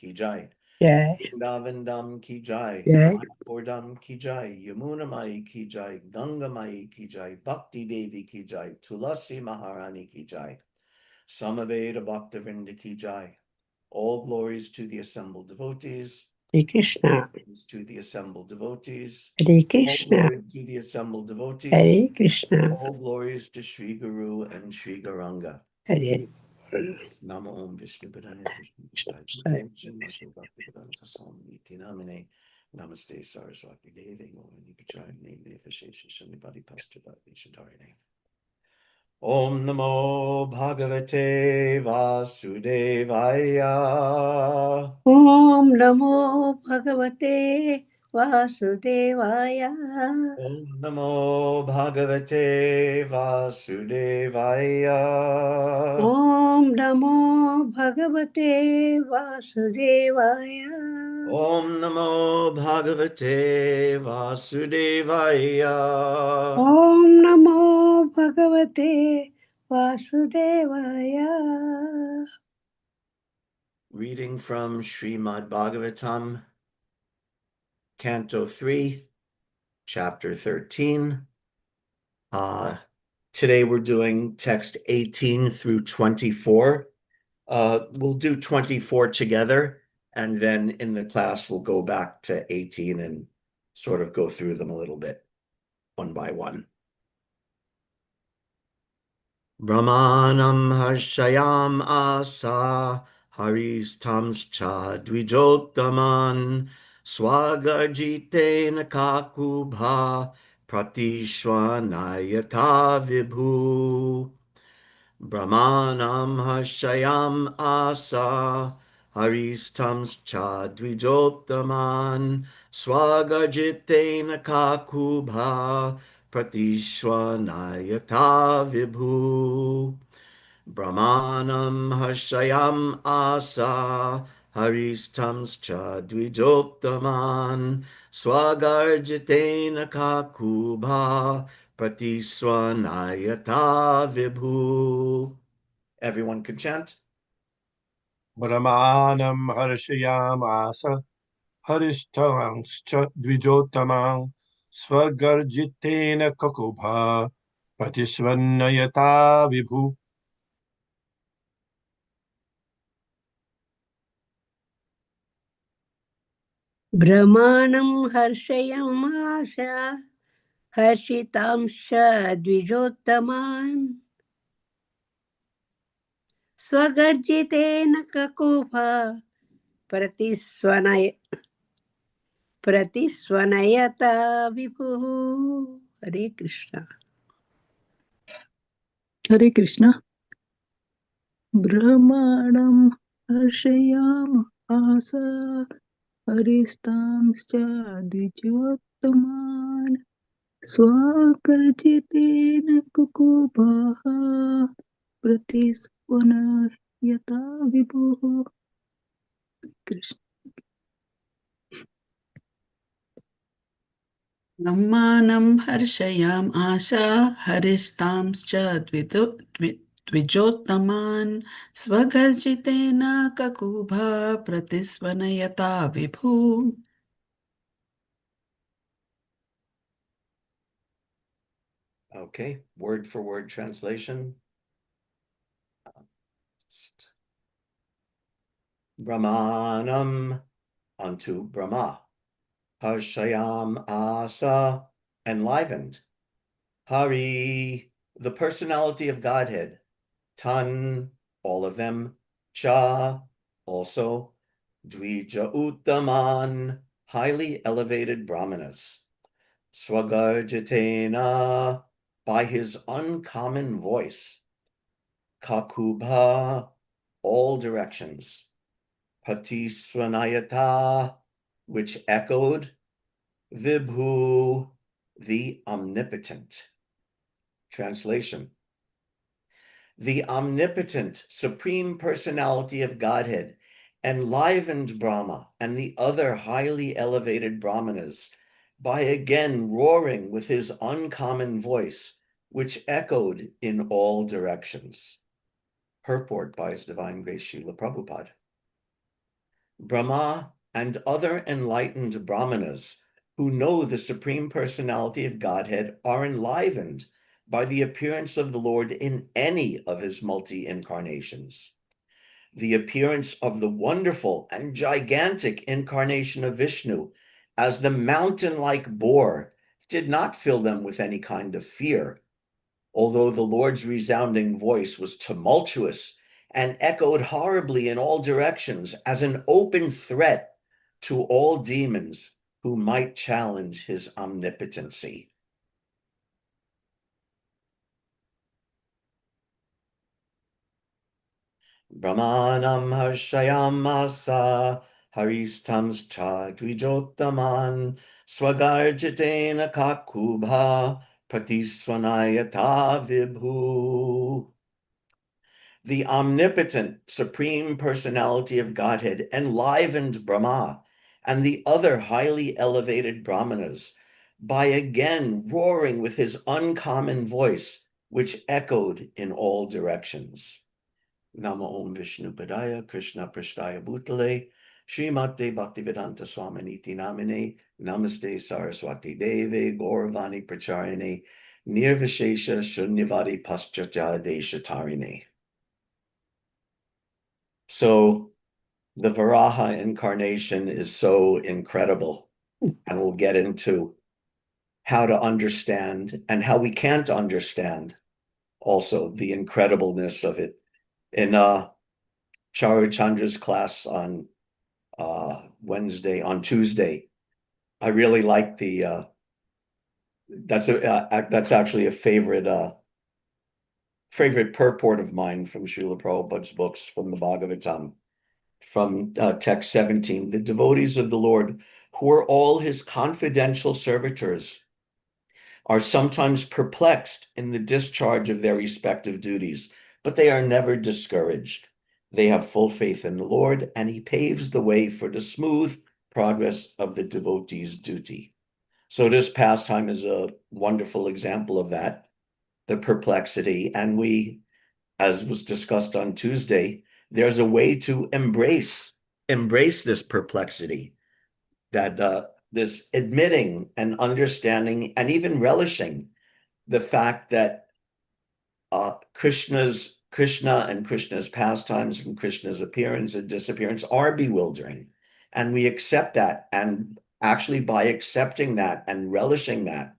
ki jai. Jai. Vrindavan Dham ki jai. Jai. Mayapur Dham ki jai. Yamuna Mai ki jai. Ganga Mai ki jai. Bhakti Devi ki jai. Tulasi Maharani ki jai. Samaveda Bhaktivinoda ki jai. All glories to the assembled devotees. Hare Krishna. To the assembled devotees. Hare All Krishna. glories to the assembled devotees. Hare Krishna. All glories to Sri Guru and Sri Gauranga. Hare Namo Om Vishnu Padaya Krishna Prasthaya Namaste Bhaktivedanta Swami Niti Namine Namaste Saraswati Devi Govini Pacharani Devashesha Shanibadi Pastabhati Shadarine Om Namo Bhagavate Vasudevaya Om Namo Bhagavate Vasudevaya. Om Namo Bhagavate Vasudevaya Om Namo Bhagavate Vasudevaya. Om Namo Bhagavate Vasudevaya. Om Namo Bhagavate Vasudevaya. Reading from Srimad Bhagavatam, Canto 3, Chapter 13. Today we're doing text 18 through 24. We'll do 24 together, and then in the class we'll go back to 18 and sort of go through them a little bit, one by one. Brahmanam harshayam asa haristamscha dvijottaman swagarjitena kakubha pratishwanayata vibhu. Brahmanam harshayam asa haristamscha dvijottaman swagarjitena kakubha pratishwanayata vibhu. Brahmanam harshayam asa haristamscha dvijottaman swagarjitena kakubha pratiswanayata vibhu. Everyone can chant. Brahmanam harshayam asa haristamscha dvijotamang swagarjitena kakubha pratisvanayata vibhu. Brahmanam harshayam asa haršitamscha dvijottaman swagarjitena kakupa pratisvanayata vibhu. Hare Krishna. Hare Krishna. Brahmanam harshayam asa haristamscha dvijottaman swakarjitena kukubaha pratisvanayata vibhu. Krishna. Brahmanam harshayam asa haristamscha dvijottaman swagarjitena kakubha pratisvanayata vibhu. Okay, word for word translation. Brahmanam, unto Brahma. Harshayam asa, enlivened. Hari, the personality of Godhead. Tan, all of them. Cha, also. Dvija uttaman, highly elevated brahmanas. Swagarjitena, by his uncommon voice. Kakubha, all directions. Patiswanayata, which echoed. Vibhu, the omnipotent. Translation. The omnipotent supreme personality of Godhead enlivened Brahma and the other highly elevated brahmanas by again roaring with his uncommon voice, which echoed in all directions. Purport by His Divine Grace Srila Prabhupada. Brahma and other enlightened Brahmanas who know the Supreme Personality of Godhead are enlivened by the appearance of the Lord in any of his multi-incarnations. The appearance of the wonderful and gigantic incarnation of Vishnu as the mountain-like boar did not fill them with any kind of fear, although the Lord's resounding voice was tumultuous and echoed horribly in all directions as an open threat to all demons who might challenge his omnipotency. Brahmanam harshayamasa haristhamscha dvijottaman swagarjitena kakubha pratiswanayata vibhu. The omnipotent Supreme Personality of Godhead enlivened Brahma and the other highly elevated Brahmanas by again roaring with his uncommon voice, which echoed in all directions. Nama Om Vishnu Padaya Krishna Prashtaya Bhutale Srimate Bhaktivedanta Swaminiti Namine Namaste Saraswati Deve Gauravani Pracharine Nirvishesha Shunyavadi Paschatya Deshatarine. So the Varaha incarnation is so incredible, and we'll get into how to understand and how we can't understand also the incredibleness of it. In Charu Chandra's class on Tuesday, I really like the that's actually a favorite purport of mine from Srila Prabhupada's books from the Bhagavatam, from text 17. The devotees of the Lord, who are all his confidential servitors, are sometimes perplexed in the discharge of their respective duties, but they are never discouraged. They have full faith in the Lord, and he paves the way for the smooth progress of the devotee's duty. So this pastime is a wonderful example of that, the perplexity. And we, as was discussed on Tuesday, there's a way to embrace this perplexity, that this admitting and understanding and even relishing the fact that Krishna and Krishna's pastimes and Krishna's appearance and disappearance are bewildering. And we accept that. And actually by accepting that and relishing that,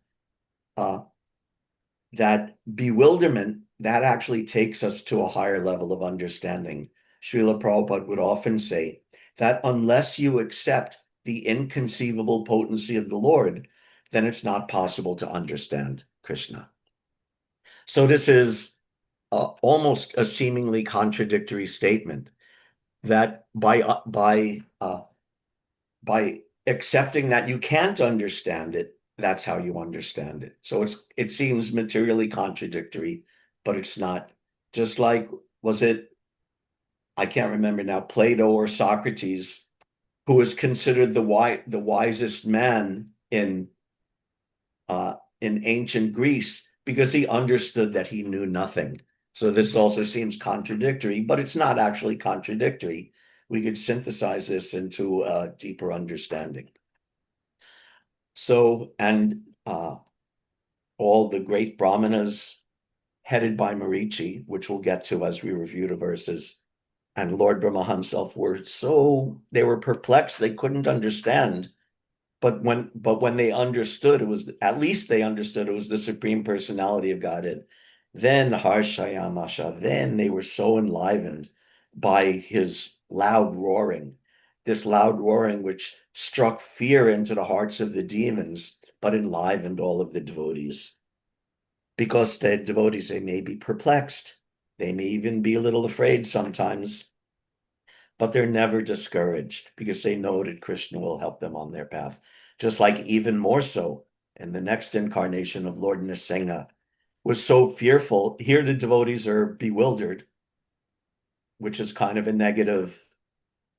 that bewilderment, that actually takes us to a higher level of understanding. Srila Prabhupada would often say that unless you accept the inconceivable potency of the Lord, then it's not possible to understand Krishna. So this is almost a seemingly contradictory statement, that by accepting that you can't understand it, that's how you understand it. So it seems materially contradictory, but it's not. Just like, was it, I can't remember now, Plato or Socrates, who was considered the wisest man in ancient Greece because he understood that he knew nothing. So this also seems contradictory, but it's not actually contradictory. We could synthesize this into a deeper understanding. So, and all the great Brahmanas headed by Marichi, which we'll get to as we review the verses, and Lord Brahma himself they were perplexed, they couldn't understand. But when they understood, at least they understood it was the Supreme Personality of Godhead. Then Harshayamasha, then they were so enlivened by his loud roaring, this loud roaring which struck fear into the hearts of the demons, but enlivened all of the devotees. Because the devotees, they may be perplexed, they may even be a little afraid sometimes, but they're never discouraged because they know that Krishna will help them on their path. Just like even more so in the next incarnation of Lord Nrsimha, was so fearful. Here the devotees are bewildered, which is kind of a negative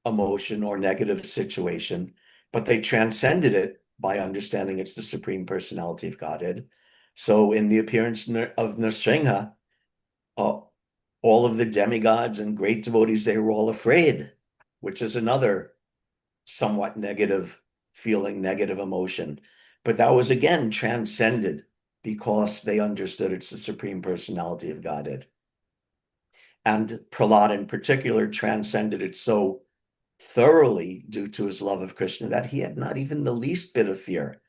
emotion or negative situation, but they transcended it by understanding it's the Supreme Personality of Godhead. So in the appearance of Nrsimha, all of the demigods and great devotees, they were all afraid, which is another somewhat negative feeling, negative emotion. But that was again transcended because they understood it's the Supreme Personality of Godhead. And Prahlad in particular transcended it so thoroughly due to his love of Krishna that he had not even the least bit of fear.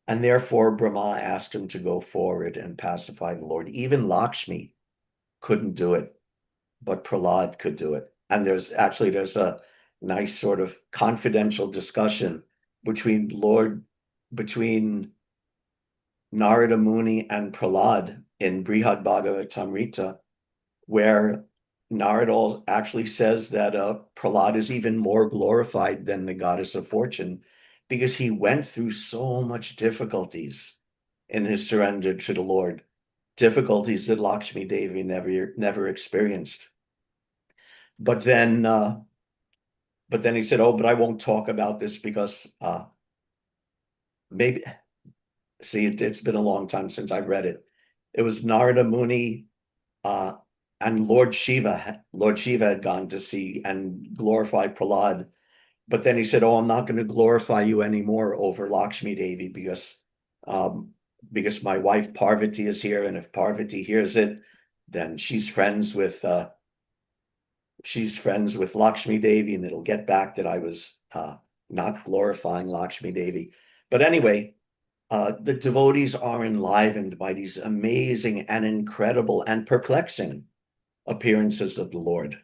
And therefore Brahma asked him to go forward and pacify the Lord. Even Lakshmi couldn't do it, but Prahlad could do it. And there's a nice sort of confidential discussion between Narada Muni and Prahlad in Brihad Bhagavatamrita, where Narada actually says that Prahlad is even more glorified than the goddess of fortune because he went through so much difficulties in his surrender to the Lord, difficulties that Lakshmi Devi never experienced. But then he said, "Oh, but I won't talk about this because maybe." See, it's been a long time since I've read it. It was Narada Muni and Lord Shiva. Lord Shiva had gone to see and glorify Prahlad, but then he said, "Oh, I'm not going to glorify you anymore over Lakshmi Devi because my wife Parvati is here, and if Parvati hears it, then she's friends with Lakshmi Devi, and it'll get back that I was not glorifying Lakshmi Devi." But anyway, the devotees are enlivened by these amazing and incredible and perplexing appearances of the Lord.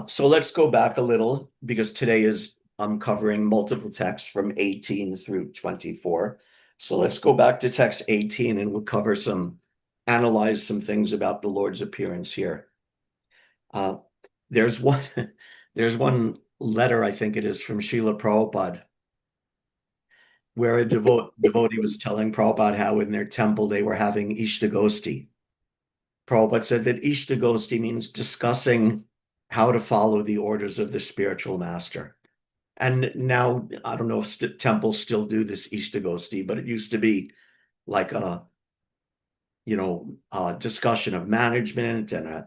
So let's go back a little because today I'm covering multiple texts from 18 through 24. So let's go back to text 18 and we'll analyze some things about the Lord's appearance here. There's one letter, I think it is, from Srila Prabhupada, where a devotee was telling Prabhupada how in their temple they were having Ishtagosti. Prabhupada said that Ishtagosti means discussing how to follow the orders of the spiritual master. And now, I don't know if temples still do this Ishtagosti, but it used to be like a discussion of management, and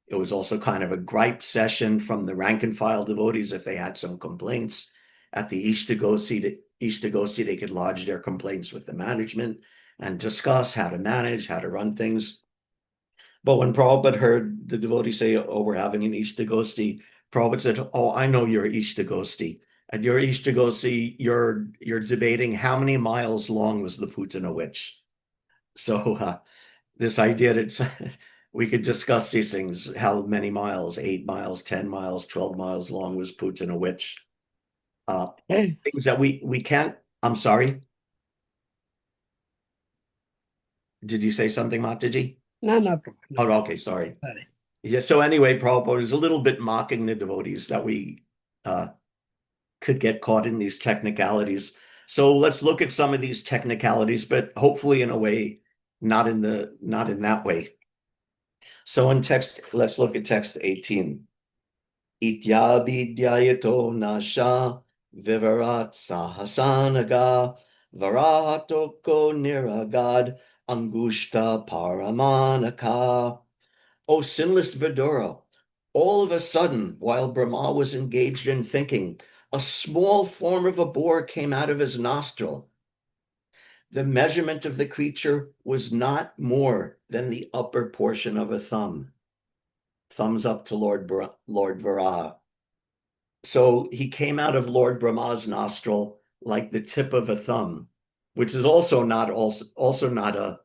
it was also kind of a gripe session from the rank and file devotees if they had some complaints. At the Ishtagosti, they could lodge their complaints with the management and discuss how to manage, how to run things. But when Prabhupada heard the devotee say, "Oh, we're having an Ishtagosti," Prabhupada said, "Oh, I know your Ishtagosti. At your Ishtagosti, you're debating how many miles long was the Putana witch." So this idea that we could discuss these things, how many miles, 8 miles, 10 miles, 12 miles long was Putana witch. Things that we can't. I'm sorry. Did you say something, Mataji? No problem. Oh, okay, sorry. Sorry. Yeah, so anyway, Prabhupada is a little bit mocking the devotees that we could get caught in these technicalities. So let's look at some of these technicalities, but hopefully in a way, not in that way. So let's look at text 18. Itya vidyayato nasha vivarat sahasanaga varatoko niragad angushta paramanaka. O sinless Vidura, all of a sudden, while Brahma was engaged in thinking, a small form of a boar came out of his nostril. The measurement of the creature was not more than the upper portion of a thumb. Thumbs up to Lord Varaha. So he came out of Lord Brahma's nostril like the tip of a thumb, which is also not a,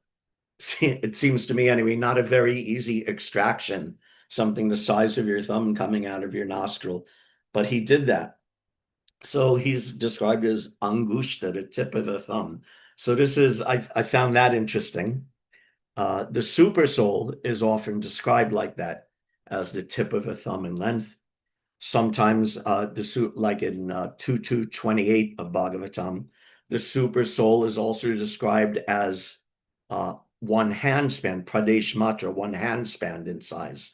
it seems to me anyway, not a very easy extraction, something the size of your thumb coming out of your nostril. But he did that. So he's described as angushta, the tip of a thumb. So I found that interesting. The super soul is often described like that, as the tip of a thumb in length. Sometimes like in 2.2.28 of Bhagavatam, the super soul is also described as one handspan, pradesh matra, one handspan in size.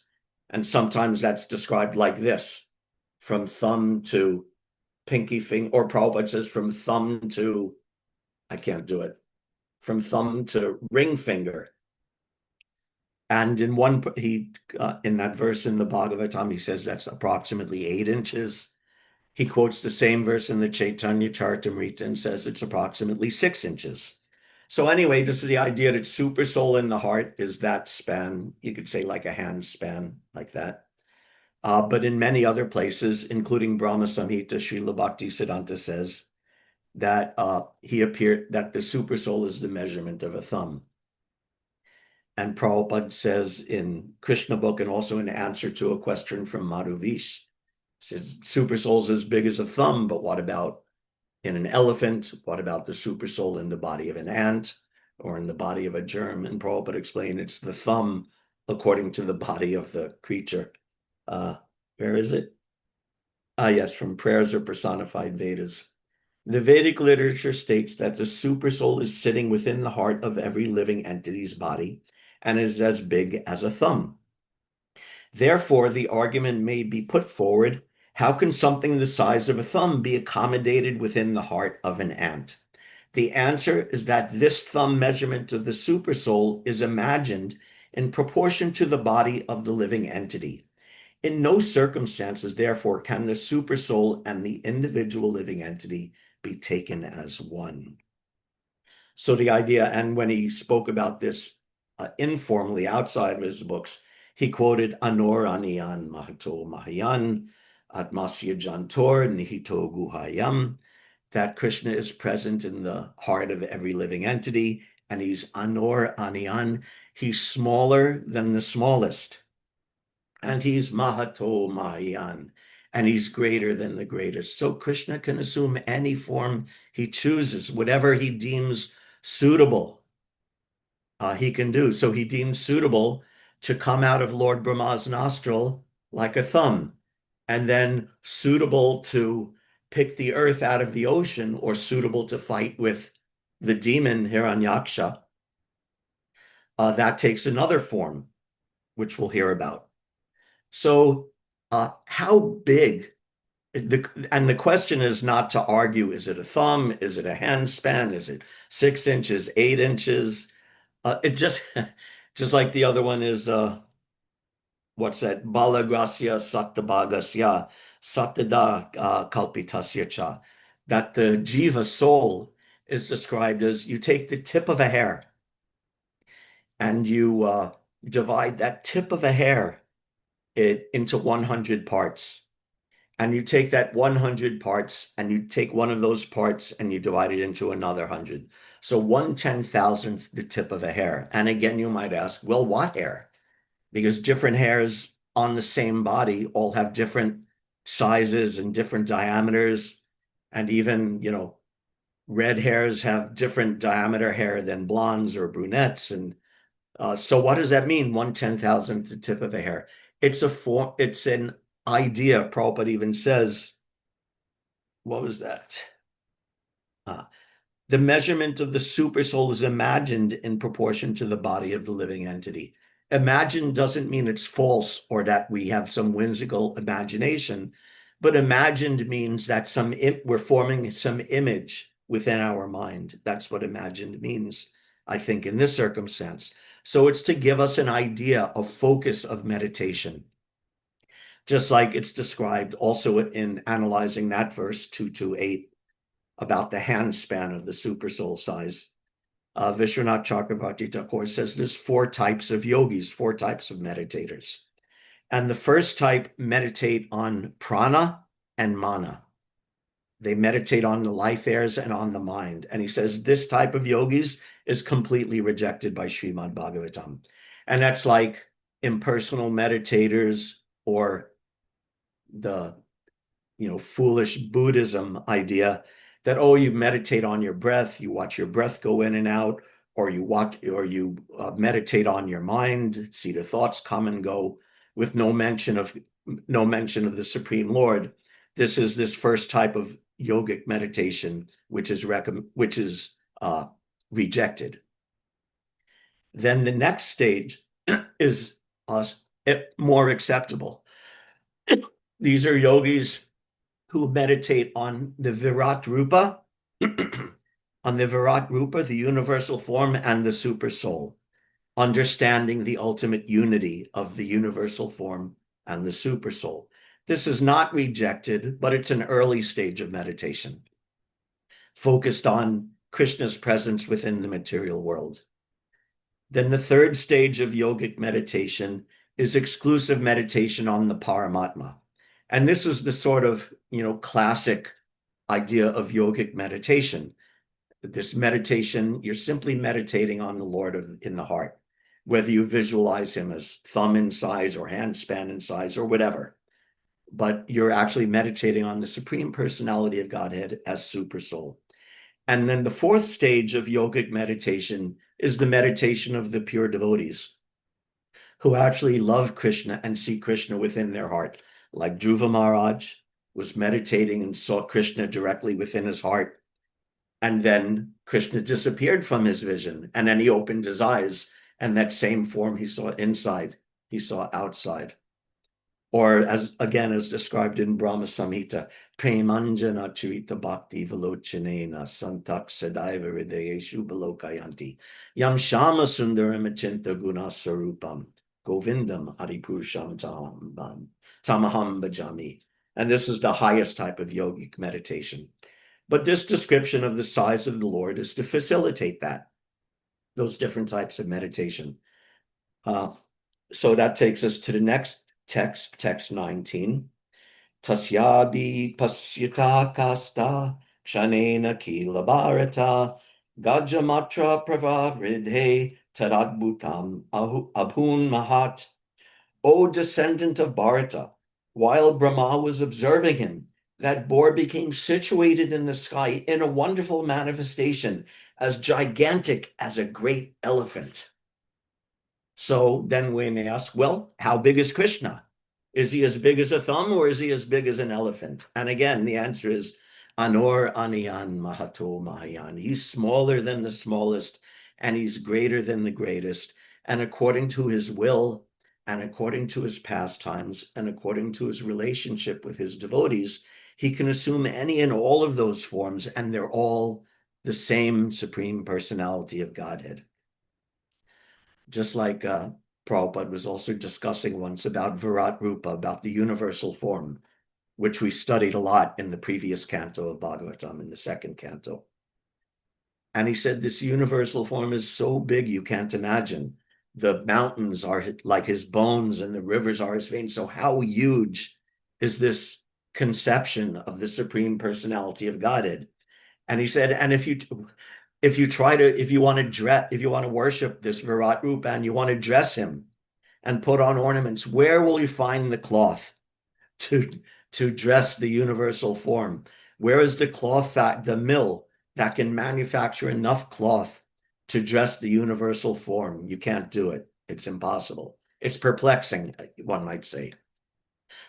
And sometimes that's described like this, from thumb to pinky finger, or Prabhupada says from thumb to, I can't do it, from thumb to ring finger. And in in that verse in the Bhagavatam, he says that's approximately 8 inches. he quotes the same verse in the Chaitanya Charitamrita and says it's approximately 6 inches. So anyway, this is the idea that super soul in the heart is that span. You could say like a hand span, like that. But in many other places, including Brahma Samhita, Srila Bhaktisiddhanta says that that the super soul is the measurement of a thumb. And Prabhupada says in Krishna book and also in answer to a question from Madhuvish, says super soul's as big as a thumb, but what about in an elephant? What about the super soul in the body of an ant or in the body of a germ? And Prabhupada explained it's the thumb according to the body of the creature. Where is it? Yes, from Prayers or Personified Vedas. The Vedic literature states that the supersoul is sitting within the heart of every living entity's body and is as big as a thumb. Therefore, the argument may be put forward, how can something the size of a thumb be accommodated within the heart of an ant? The answer is that this thumb measurement of the supersoul is imagined in proportion to the body of the living entity. In no circumstances, therefore, can the supersoul and the individual living entity be taken as one. So the idea, and when he spoke about this informally outside of his books, he quoted Anor Aniyan Mahato Mahayan Atmasya Jantor Nihito Guhayam, that Krishna is present in the heart of every living entity, and he's Anor Aniyan, he's smaller than the smallest. And he's Mahato Mahayan, and he's greater than the greatest. So Krishna can assume any form he chooses, whatever he deems suitable, he can do. So he deems suitable to come out of Lord Brahma's nostril like a thumb, and then suitable to pick the earth out of the ocean, or suitable to fight with the demon Hiranyaksha. That takes another form, which we'll hear about. So how big, and the question is not to argue, is it a thumb? Is it a hand span? Is it 6 inches, 8 inches? It just like the other one is, what's that? Balagrasya Sattvagasya Sattada Kalpitasya Cha. That the Jiva soul is described as you take the tip of a hair and you divide that tip of a hair into 100 parts. And you take that 100 parts and you take one of those parts and you divide it into another 100. So 1/10,000th the tip of a hair. And again, you might ask, well, what hair? Because different hairs on the same body all have different sizes and different diameters. And even, red hairs have different diameter hair than blondes or brunettes. And so what does that mean? 1/10,000th the tip of a hair. It's an idea. Prabhupada even says, what was that? The measurement of the supersoul is imagined in proportion to the body of the living entity. Imagined doesn't mean it's false or that we have some whimsical imagination, but imagined means that we're forming some image within our mind. That's what imagined means, I think, in this circumstance. So it's to give us an idea of focus of meditation. Just like it's described also in analyzing that verse 228 about the hand span of the supersoul size. Vishwanath Chakravarti Thakur says there's 4 types of yogis, 4 types of meditators. And the first type meditate on prana and mana. They meditate on the life airs and on the mind. And he says this type of yogis is completely rejected by Srimad Bhagavatam. And that's like impersonal meditators or the foolish Buddhism idea that, oh, you meditate on your breath, you watch your breath go in and out, or you meditate on your mind, see the thoughts come and go with no mention of the Supreme Lord. This is this first type of yogic meditation, which is rejected. Then the next stage is more acceptable. These are yogis who meditate on the Virat Rupa, the universal form, and the super soul, understanding the ultimate unity of the universal form and the super soul. This is not rejected, but it's an early stage of meditation, focused on Krishna's presence within the material world. Then the third stage of yogic meditation is exclusive meditation on the Paramatma. And this is the sort of, classic idea of yogic meditation. This meditation, you're simply meditating on the Lord in the heart, whether you visualize him as thumb in size or hand span in size or whatever. But you're actually meditating on the Supreme Personality of Godhead as Super Soul. And then the fourth stage of yogic meditation is the meditation of the pure devotees who actually love Krishna and see Krishna within their heart. Like Dhruva Maharaj was meditating and saw Krishna directly within his heart. And then Krishna disappeared from his vision. And then he opened his eyes, and that same form he saw inside, he saw outside. Or as described in Brahma Samhita, Premanjana Charita Bhakti Velochanena Santak Sadaiva Hridayeshu Balokayanti Yam Shama Sundaram Achinta Guna Sarupam Govindam Adipurusham Tamaham Bhajami. And this is the highest type of yogic meditation. But this description of the size of the Lord is to facilitate those different types of meditation. So that takes us to the next text 19. Tasyabi pasyata kasta kshanena kila bharata gajamatra pravavridhe tadadbhutam abhun mahat. O descendant of Bharata, while Brahma was observing him, that boar became situated in the sky in a wonderful manifestation, as gigantic as a great elephant. So then we may ask, well, how big is Krishna? Is he as big as a thumb, or is he as big as an elephant? And again, the answer is Anor Aniyan Mahato Mahayan. He's smaller than the smallest, and he's greater than the greatest. And according to his will, and according to his pastimes, and according to his relationship with his devotees, he can assume any and all of those forms, and they're all the same Supreme Personality of Godhead. Just like Prabhupada was also discussing once about Virat Rupa, about the universal form, which we studied a lot in the previous canto of Bhagavatam, in the second canto. And he said this universal form is so big you can't imagine. The mountains are like his bones and the rivers are his veins. So how huge is this conception of the Supreme Personality of Godhead? And he said, and if you want to worship this Virat Rupa and you want to dress him and put on ornaments, where will you find the cloth to dress the universal form? Where is the mill that can manufacture enough cloth to dress the universal form? You can't do it. It's impossible. It's perplexing, one might say.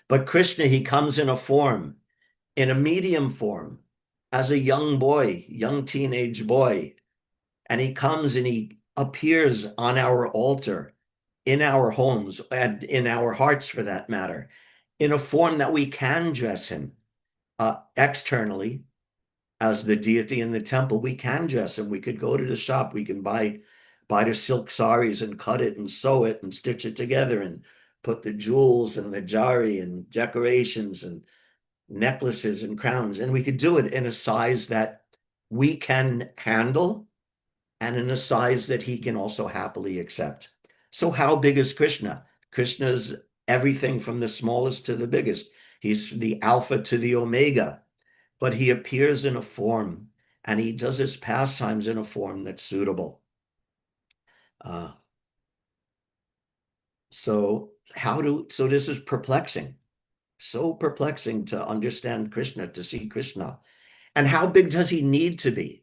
But Krishna, he comes in a medium form, as a young teenage boy. And he comes and he appears on our altar, in our homes, and in our hearts for that matter, in a form that we can dress him externally as the deity in the temple. We can dress him. We could go to the shop. We can buy the silk saris and cut it and sew it and stitch it together and put the jewels and the jari and decorations and necklaces and crowns. And we could do it in a size that we can handle and in a size that he can also happily accept. So how big is Krishna? Krishna is everything from the smallest to the biggest. He's the Alpha to the Omega, but he appears in a form and he does his pastimes in a form that's suitable. So this is perplexing. So perplexing to understand Krishna, to see Krishna. And how big does he need to be?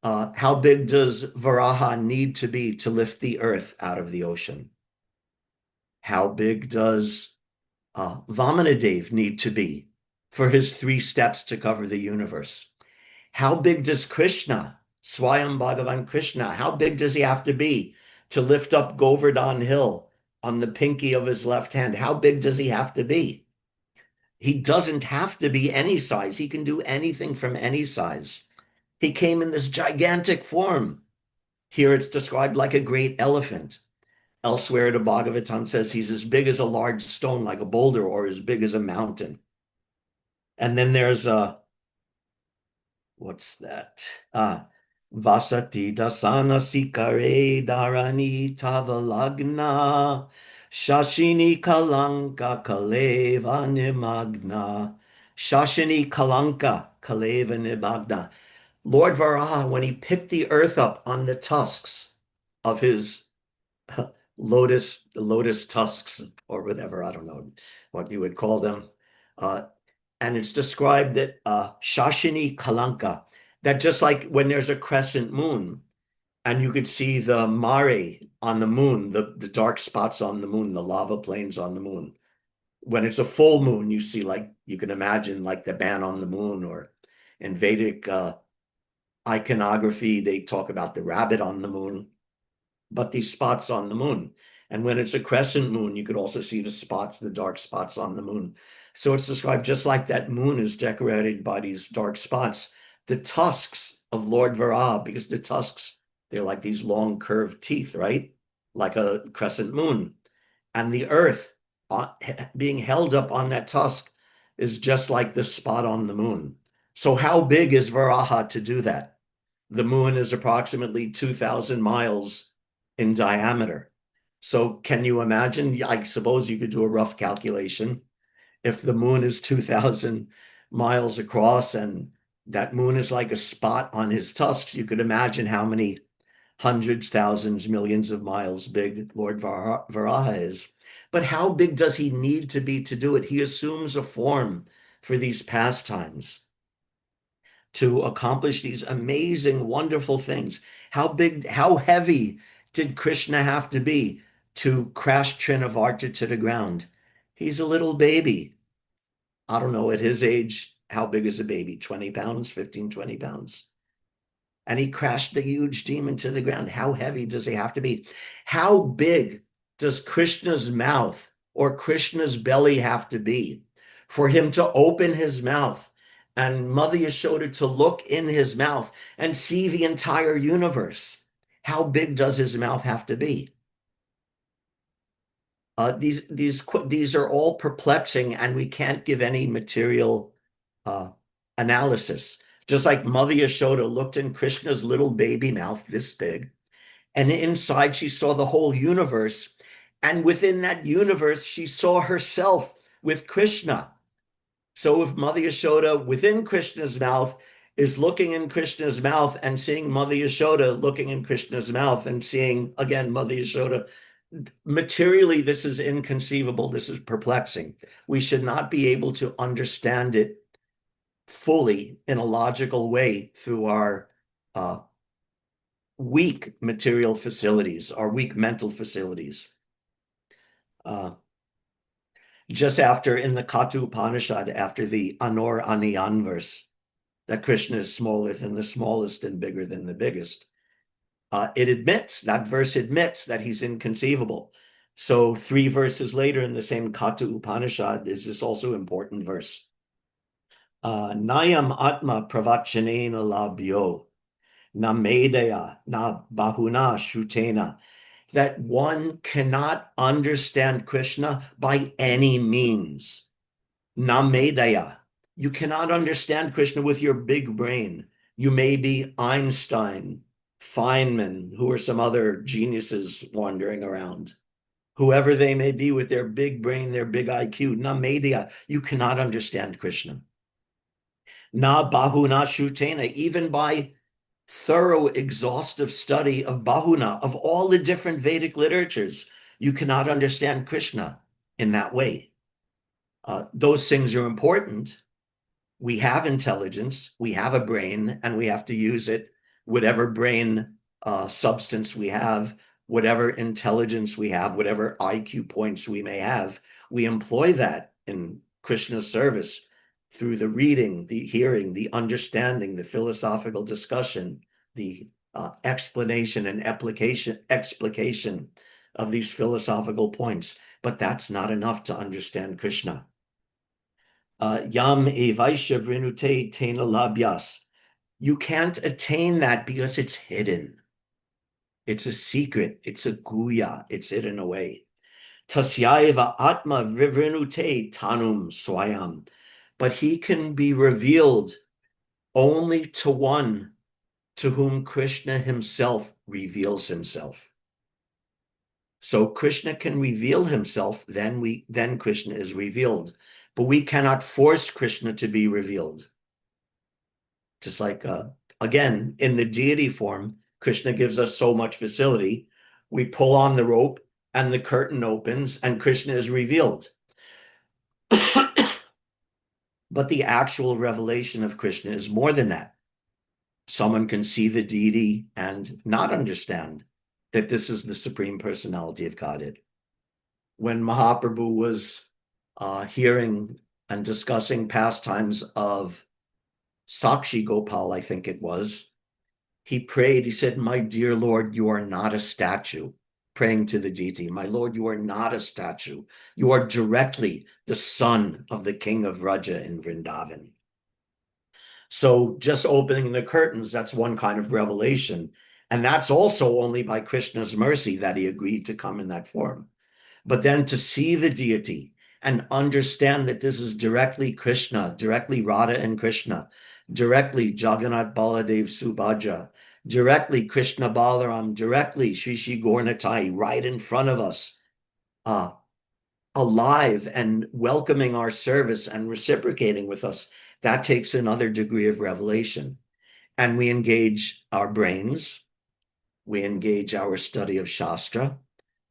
How big does Varaha need to be to lift the earth out of the ocean? How big does Vamanadev need to be for his 3 steps to cover the universe? How big does Krishna, Swayam Bhagavan Krishna, how big does he have to be to lift up Govardhan Hill on the pinky of his left hand? How big does he have to be? He doesn't have to be any size. He can do anything from any size. He came in this gigantic form. Here it's described like a great elephant. Elsewhere, the Bhagavatam says he's as big as a large stone, like a boulder, or as big as a mountain. And then there's what's that? Vasati dasana sikare dharani tavalagna shashini kalanka kaleva nimagna. Shashini kalanka kaleva nimagna. Lord Varaha, when he picked the earth up on the tusks of his lotus tusks, or whatever, I don't know what you would call them, and it's described that Shashini Kalanka, that just like when there's a crescent moon and you could see the mare on the moon, the dark spots on the moon, the lava plains on the moon. When it's a full moon, you see, like, you can imagine like the man on the moon, or in Vedic iconography, they talk about the rabbit on the moon, but these spots on the moon. And when it's a crescent moon, you could also see the spots, the dark spots on the moon. So it's described just like that moon is decorated by these dark spots. The tusks of Lord Varaha, because the tusks, they're like these long curved teeth, right? Like a crescent moon. And the earth being held up on that tusk is just like the spot on the moon. So how big is Varaha to do that? The moon is approximately 2,000 miles in diameter. So can you imagine? I suppose you could do a rough calculation. If the moon is 2,000 miles across and that moon is like a spot on his tusks, you could imagine how many hundreds, thousands, millions of miles big Lord Varaha is. But how big does he need to be to do it? He assumes a form for these pastimes to accomplish these amazing, wonderful things. How big, how heavy did Krishna have to be to crash Trinavarta to the ground? He's a little baby. I don't know, at his age, how big is a baby? 20 pounds, 15, 20 pounds. And he crashed the huge demon to the ground. How heavy does he have to be? How big does Krishna's mouth or Krishna's belly have to be for him to open his mouth and Mother Yashoda to look in his mouth and see the entire universe? How big does his mouth have to be? These are all perplexing, and we can't give any material analysis. Just like Mother Yashoda looked in Krishna's little baby mouth, this big, and inside she saw the whole universe. And within that universe, she saw herself with Krishna. So if Mother Yashoda within Krishna's mouth is looking in Krishna's mouth and seeing Mother Yashoda looking in Krishna's mouth and seeing, again, Mother Yashoda, materially, this is inconceivable. This is perplexing. We should not be able to understand it fully in a logical way through our weak material facilities, our weak mental facilities. Just after, in the Katu Upanishad, after the Anor Aniyan verse, that Krishna is smaller than the smallest and bigger than the biggest, that verse admits that he's inconceivable. So 3 verses later in the same Katu Upanishad is this also important verse. Nayam atma pravachanena labhyo na medaya na bahuna shutena, that one cannot understand Krishna by any means. Na medaya, you cannot understand Krishna with your big brain. You may be Einstein, Feynman, who are some other geniuses wandering around. Whoever they may be with their big brain, their big IQ, na medaya, you cannot understand Krishna. Na bahuna shutena, even by thorough, exhaustive study of bahuna, of all the different Vedic literatures, you cannot understand Krishna in that way. Those things are important. We have intelligence, we have a brain, and we have to use it, whatever brain substance we have, whatever intelligence we have, whatever IQ points we may have, we employ that in Krishna's service through the reading, the hearing, the understanding, the philosophical discussion, the explanation and explication of these philosophical points. But that's not enough to understand Krishna. Yam evaisha vrinute tena labhyas. You can't attain that because it's hidden. It's a secret. It's a guya. It's hidden away. Tasyaiva atma vivrinute tanum swayam. But he can be revealed only to one to whom Krishna himself reveals himself. So Krishna can reveal himself, then Krishna is revealed. But we cannot force Krishna to be revealed. Just like, again, in the deity form, Krishna gives us so much facility. We pull on the rope and the curtain opens and Krishna is revealed. But the actual revelation of Krishna is more than that. Someone can see the deity and not understand that this is the Supreme Personality of Godhead. When Mahaprabhu was hearing and discussing pastimes of Sakshi Gopal, I think it was, he prayed, he said, "My dear Lord, you are not a statue," praying to the deity. "My Lord, you are not a statue. You are directly the son of the king of Vraja in Vrindavan." So just opening the curtains, that's one kind of revelation. And that's also only by Krishna's mercy that he agreed to come in that form. But then to see the deity and understand that this is directly Krishna, directly Radha and Krishna, directly Jagannath Baladev Subhadra, directly Krishna Balaram, directly Shri Shri Gaurnitai right in front of us, alive and welcoming our service and reciprocating with us, that takes another degree of revelation. And we engage our brains, we engage our study of Shastra,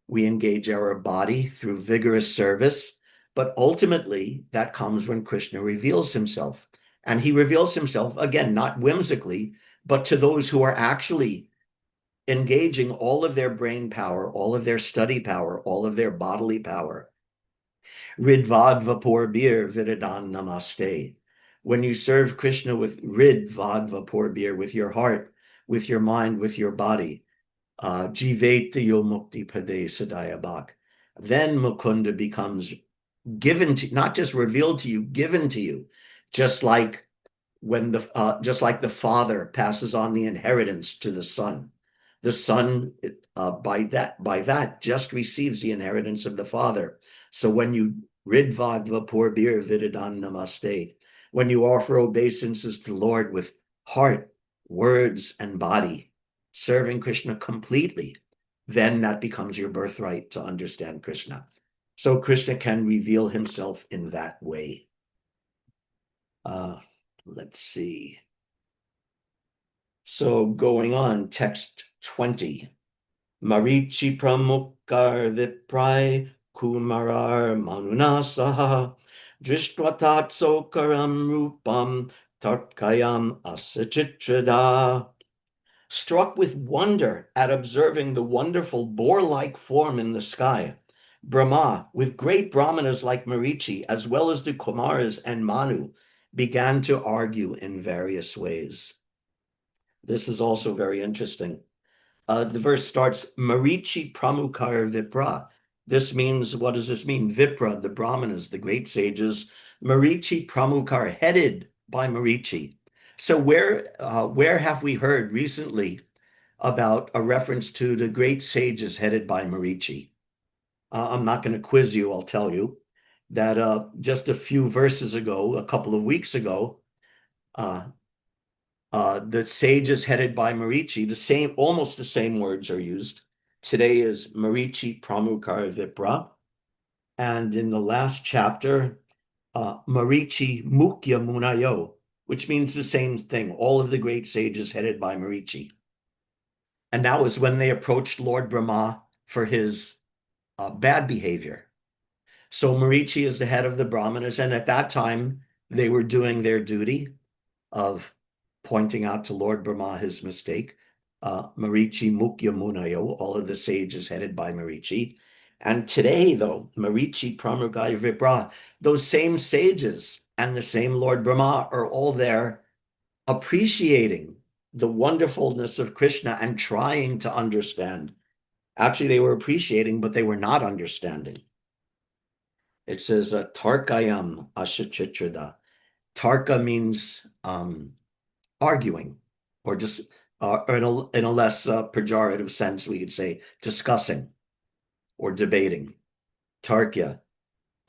we engage our body through vigorous service, but ultimately that comes when Krishna reveals himself. And he reveals himself, again, not whimsically, but to those who are actually engaging all of their brain power, all of their study power, all of their bodily power. Ridvad vapor bir viridan namaste. When you serve Krishna with ridvad vapor bir, with your heart, with your mind, with your body, Jiveta yo mukti pade sadayabak. Then Mukunda becomes given to, not just revealed to you, given to you, just like when just like the father passes on the inheritance to the son. The son, by that, just receives the inheritance of the father. So when you ridvad vapor bir vididan namaste, when you offer obeisances to the Lord with heart, words, and body, serving Krishna completely, then that becomes your birthright to understand Krishna. So Krishna can reveal himself in that way. Let's see. So going on, text 20. Marichi pramukar viprai kumarar manunasaha drishtvatat sokaram rupam tarkayam asachitrada. Struck with wonder at observing the wonderful boar-like form in the sky, Brahma, with great brahmanas like Marichi, as well as the Kumaras and Manu, began to argue in various ways. This is also very interesting. The verse starts, Marichi pramukar vipra. This means, what does this mean? Vipra, the brahmanas, the great sages, Marichi pramukar, headed by Marichi. So where have we heard recently about a reference to the great sages headed by Marichi? I'm not going to quiz you, I'll tell you that just a few verses ago, a couple of weeks ago, the sages headed by Marichi, almost the same words are used. Today is Marichi pramukar vipra. And in the last chapter, Marichi mukya munayo, which means the same thing. All of the great sages headed by Marichi. And that was when they approached Lord Brahma for his bad behavior. So Marichi is the head of the Brahmanas, and at that time, they were doing their duty of pointing out to Lord Brahma his mistake. Marichi Mukya Munayo, all of the sages headed by Marichi. And today, though, Marichi Pramukaya Vipra, those same sages and the same Lord Brahma are all there appreciating the wonderfulness of Krishna and trying to understand. Actually, they were appreciating, but they were not understanding. It says, Tarkayam Ashachitrada. Tarka means arguing, or just or in a less pejorative sense, we could say discussing or debating. Tarkya,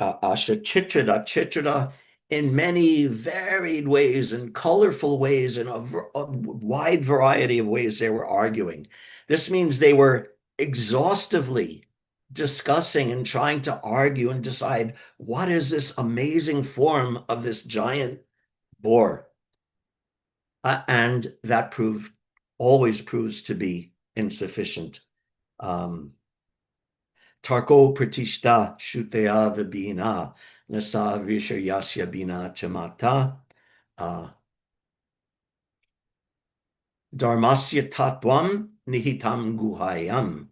Asha Chitrada, Chitrada in many varied ways and colorful ways, in a wide variety of ways they were arguing. This means they were exhaustively discussing and trying to argue and decide what is this amazing form of this giant boar. And that always proves to be insufficient. Tarko pratishta shuteya vibina nasa yasya bina chamata dharmasya tatvam nihitam guhayam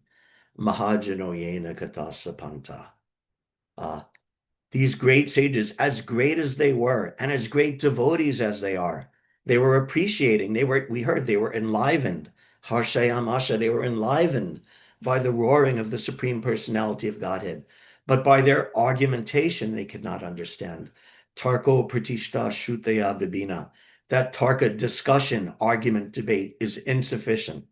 mahajanoyena katasapanta. These great sages, as great as they were, and as great devotees as they are, they were appreciating. We heard they were enlivened. Harshayam Asha, they were enlivened by the roaring of the Supreme Personality of Godhead. But by their argumentation, they could not understand. Tarko pratishta shutaya bibina. That tarka, discussion, argument, debate, is insufficient.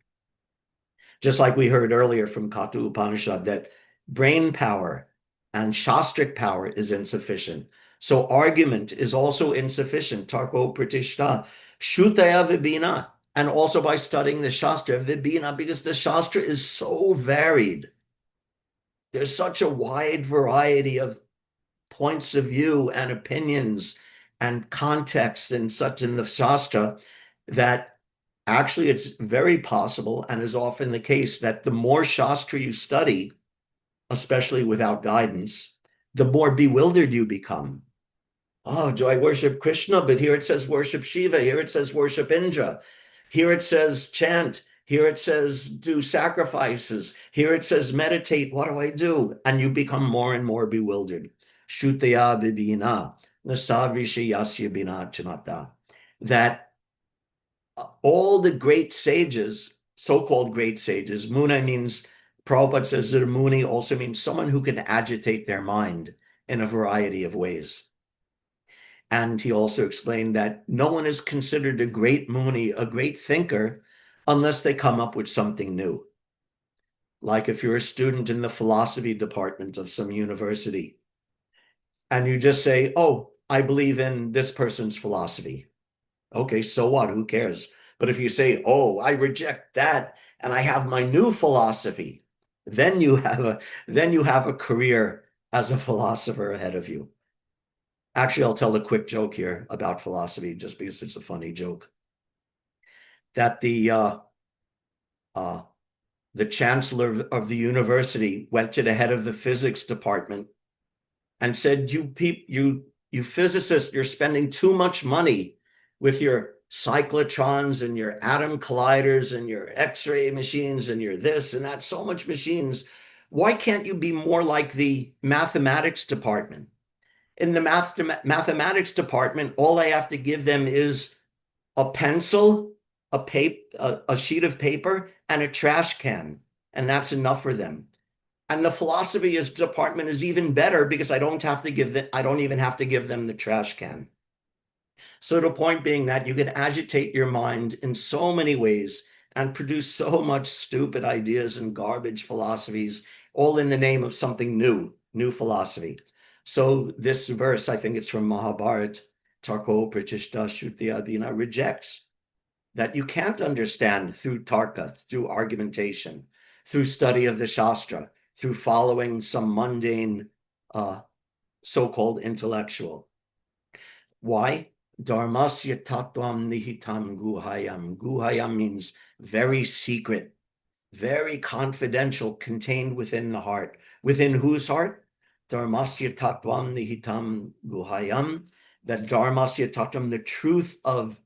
Just like we heard earlier from Katu Upanishad, that brain power and shastric power is insufficient. So argument is also insufficient. Tarko pratishta shutaya vibina. And also by studying the Shastra, vibina, because the Shastra is so varied. There's such a wide variety of points of view and opinions and contexts and such in the Shastra that actually it's very possible, and is often the case, that the more Shastra you study, especially without guidance, the more bewildered you become. Oh, do I worship Krishna? But here it says worship Shiva. Here it says worship Indra. Here it says chant. Here it says do sacrifices. Here it says meditate. What do I do? And you become more and more bewildered. Shutaya bibina, nasavrisha yasya bina chamata. That all the great sages, so-called great sages, Muna means, Prabhupada says that a Muni also means someone who can agitate their mind in a variety of ways. And he also explained that no one is considered a great Muni, a great thinker, unless they come up with something new. Like if you're a student in the philosophy department of some university, and you just say, oh, I believe in this person's philosophy. Okay, so what? Who cares? But if you say, oh, I reject that, and I have my new philosophy, then you have a career as a philosopher ahead of you. Actually, I'll tell a quick joke here about philosophy, just because it's a funny joke. That the chancellor of the university went to the head of the physics department and said, you physicists, you're spending too much money with your cyclotrons and your atom colliders and your X-ray machines and your this and that, so much machines. Why can't you be more like the mathematics department? In the mathematics department, all I have to give them is a pencil, a sheet of paper, and a trash can, and that's enough for them. And the philosophy department is even better because I don't even have to give them the trash can. So the point being that you can agitate your mind in so many ways and produce so much stupid ideas and garbage philosophies, all in the name of something new philosophy. So this verse, I think it's from Mahabharata, Tarko Pratishta Shruti Bina, rejects that you can't understand through tarka, through argumentation, through study of the Shastra, through following some mundane so-called intellectual. Why? Dharmasya tattvam nihitam guhayam. Guhayam means very secret, very confidential, contained within the heart. Within whose heart? Dharmasya tattvam nihitam guhayam. That dharmasya tattvam, the truth of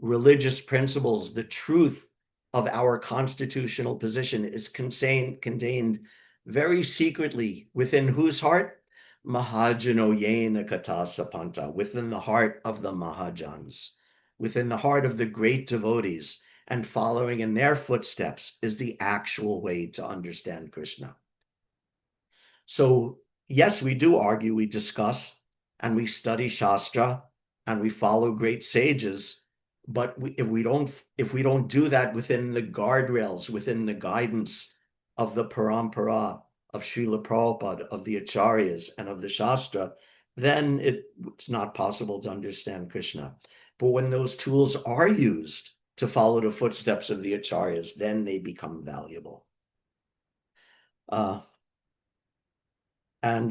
religious principles, the truth of our constitutional position, is contained very secretly within whose heart? Mahajanoyena katasapanta, within the heart of the Mahajans, within the heart of the great devotees, and following in their footsteps is the actual way to understand Krishna. So yes, we do argue, we discuss, and we study Shastra, and we follow great sages, But if we don't do that within the guardrails, within the guidance of the parampara, of Srila Prabhupada, of the Acharyas, and of the Shastra, then it's not possible to understand Krishna. But when those tools are used to follow the footsteps of the Acharyas, then they become valuable. And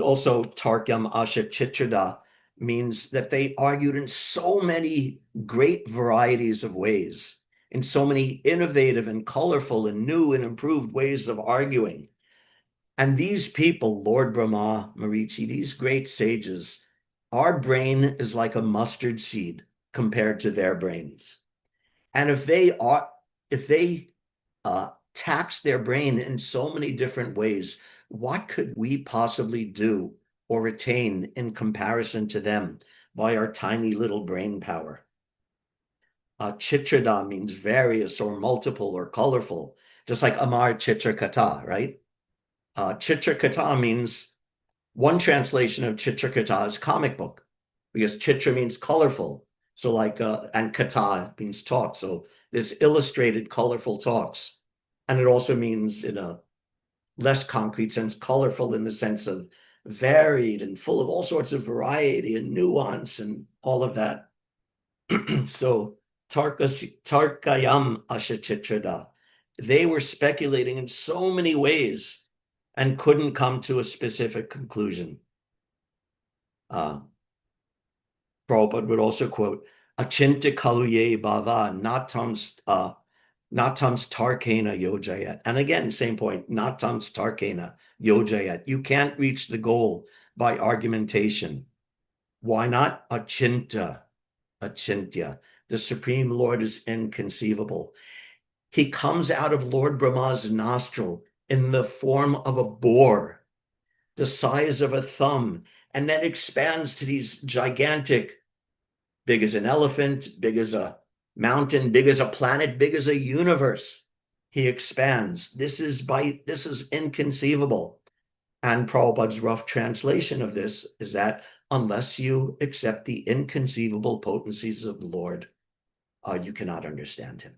also Tarkyam Asha Chitrada means that they argued in so many great varieties of ways, in so many innovative and colorful and new and improved ways of arguing. And these people, Lord Brahma, Marichi, these great sages, our brain is like a mustard seed compared to their brains. And if they tax their brain in so many different ways, what could we possibly do or attain in comparison to them by our tiny little brain power? Chitrada means various or multiple or colorful, just like Amar Chitra Kata, right? Chitra Kata means, one translation of Chitra Kata is comic book, because Chitra means colorful. So like, and Kata means talk. So there's illustrated, colorful talks. And it also means, in a less concrete sense, colorful in the sense of varied and full of all sorts of variety and nuance and all of that. So Tarkayam Ashachitrada, they were speculating in so many ways and couldn't come to a specific conclusion. Prabhupada would also quote, Achinta kaluye bhava natams tarkena yojayat. And again, same point, natams tarkena yojayat. You can't reach the goal by argumentation. Why not? Achintya. The Supreme Lord is inconceivable. He comes out of Lord Brahma's nostril in the form of a boar, the size of a thumb, and then expands to these gigantic, big as an elephant, big as a mountain, big as a planet, big as a universe. He expands. This is inconceivable. And Prabhupada's rough translation of this is that unless you accept the inconceivable potencies of the Lord, you cannot understand him.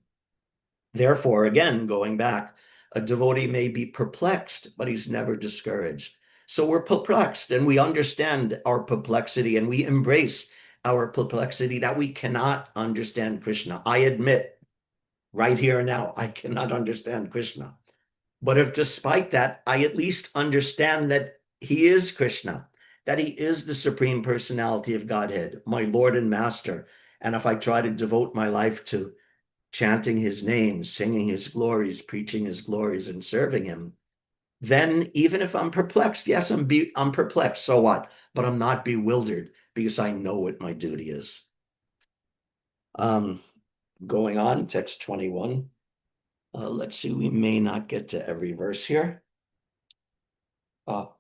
Therefore, again, going back, a devotee may be perplexed, but he's never discouraged. So we're perplexed and we understand our perplexity and we embrace our perplexity that we cannot understand Krishna. I admit right here and now, I cannot understand Krishna. But if despite that, I at least understand that he is Krishna, that he is the Supreme Personality of Godhead, my Lord and Master. And if I try to devote my life to chanting his name, singing his glories, preaching his glories, and serving him, then even if I'm perplexed, yes, I'm perplexed, so what? But I'm not bewildered because I know what my duty is. Going on, text 21. Let's see, we may not get to every verse here.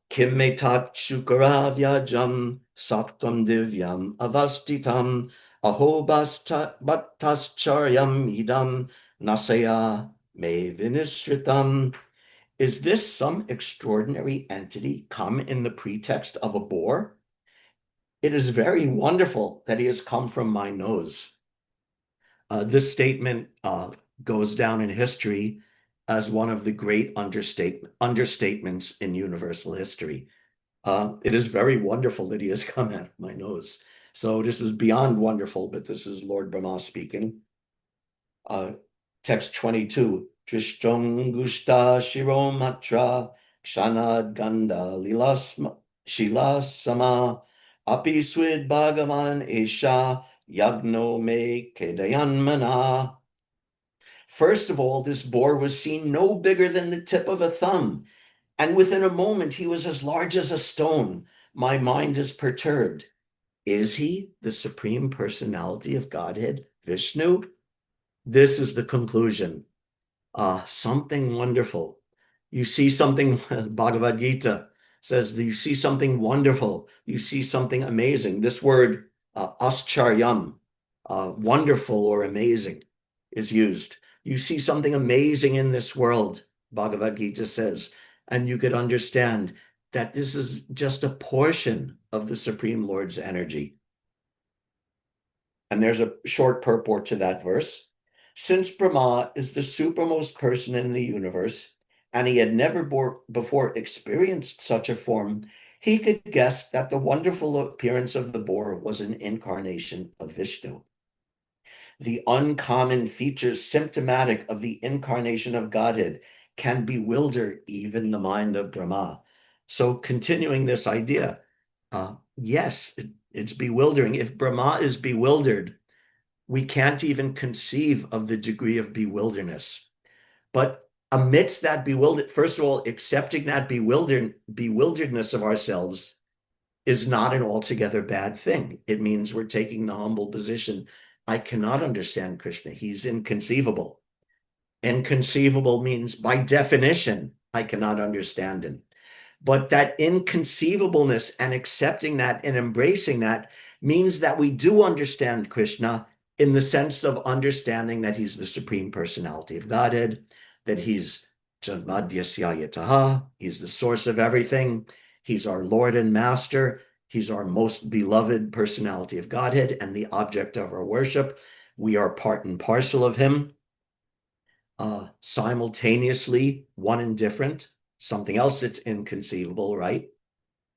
Kim me tat shukaravyajam sattam divyam avastitam ahobhatascharyam idam nasaya me vinishritam. Is this some extraordinary entity come in the pretext of a boar? It is very wonderful that he has come from my nose. This statement goes down in history as one of the great understatements in universal history. It is very wonderful that he has come out of my nose. So this is beyond wonderful, but this is Lord Brahma speaking. Text 22. Trishtung gushta shiromatra kshanad ganda shilasama api swid bhagavan esha yagno me kedayanmana. First of all, this boar was seen no bigger than the tip of a thumb, and within a moment he was as large as a stone. My mind is perturbed. Is he the Supreme Personality of Godhead, Vishnu? This is the conclusion. Something wonderful. You see something, Bhagavad Gita says that you see something wonderful. You see something amazing. This word, ascharyam, wonderful or amazing, is used. You see something amazing in this world, Bhagavad Gita says, and you could understand that this is just a portion of the Supreme Lord's energy. And there's a short purport to that verse. Since Brahma is the supermost person in the universe, and he had never before experienced such a form, he could guess that the wonderful appearance of the boar was an incarnation of Vishnu. The uncommon features symptomatic of the incarnation of Godhead can bewilder even the mind of Brahma. So continuing this idea, yes, it's bewildering. If Brahma is bewildered, we can't even conceive of the degree of bewilderness. But amidst that first of all, accepting that bewilderedness of ourselves is not an altogether bad thing. It means we're taking the humble position. I cannot understand Krishna. He's inconceivable. Inconceivable means, by definition, I cannot understand him. But that inconceivableness and accepting that and embracing that means that we do understand Krishna in the sense of understanding that he's the Supreme Personality of Godhead, that he's Janmadyasya Yataha, he's the source of everything, he's our Lord and Master, he's our most beloved personality of Godhead and the object of our worship. We are part and parcel of him, simultaneously one and different. Something else that's inconceivable, right?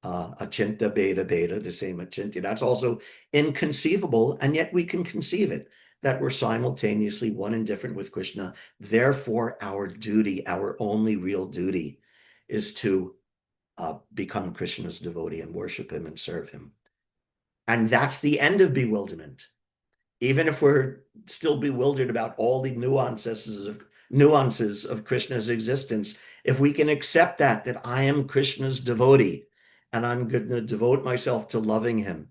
Achinta beta beta, the same achintya. That's also inconceivable, and yet we can conceive it, that we're simultaneously one and different with Krishna. Therefore, our duty, our only real duty, is to become Krishna's devotee and worship him and serve him. And that's the end of bewilderment. Even if we're still bewildered about all the nuances of Krishna's existence, if we can accept that I am Krishna's devotee and I'm going to devote myself to loving him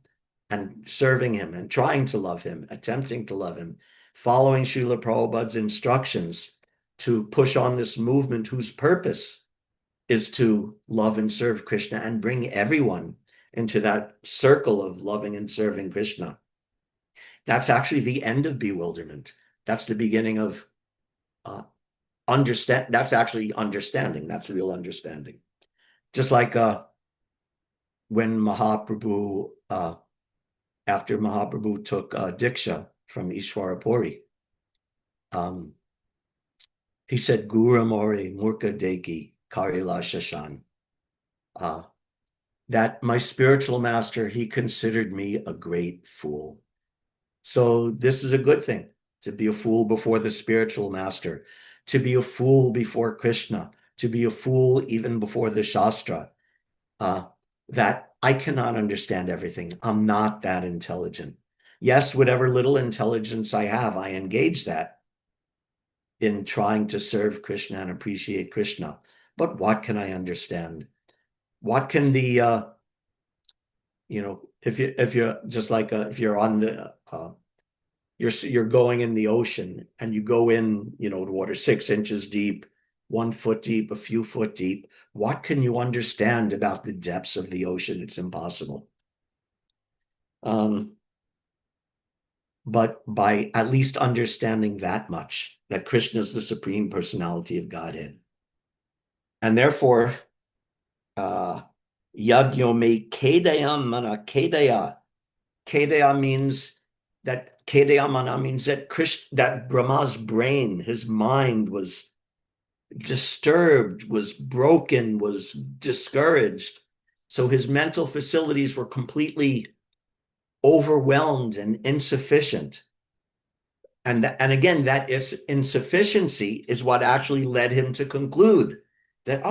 and serving him and trying to love him, attempting to love him, following Srila Prabhupada's instructions to push on this movement whose purpose is to love and serve Krishna and bring everyone into that circle of loving and serving Krishna. That's actually the end of bewilderment. That's the beginning of that's actually understanding. That's real understanding. Just like when Mahaprabhu, after Mahaprabhu took Diksha from Ishwara Puri, he said, Gura More Murka Deki Karila Shashan. That my spiritual master, he considered me a great fool. So this is a good thing, to be a fool before the spiritual master, to be a fool before Krishna, to be a fool even before the Shastra, that I cannot understand everything. I'm not that intelligent. Yes, whatever little intelligence I have, I engage that in trying to serve Krishna and appreciate Krishna. But what can I understand? What can the, if you're just like, if you're on the, you're going in the ocean and you go in, the water 6 inches deep, 1 foot deep, a few foot deep. What can you understand about the depths of the ocean? It's impossible. But by at least understanding that much, that Krishna is the Supreme Personality of Godhead. And therefore, Yagyo me kedayam mana kedaya. Kedaya means that Kedayamana means that Brahma's brain, his mind was disturbed, was broken, was discouraged. So his mental facilities were completely overwhelmed and insufficient. And again, that insufficiency is what actually led him to conclude that,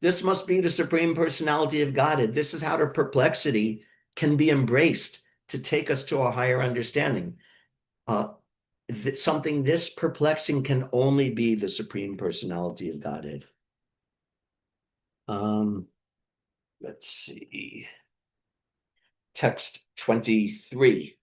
this must be the Supreme Personality of Godhead. This is how the perplexity can be embraced to take us to a higher understanding. Something this perplexing can only be the Supreme Personality of Godhead. Let's see. Text 23.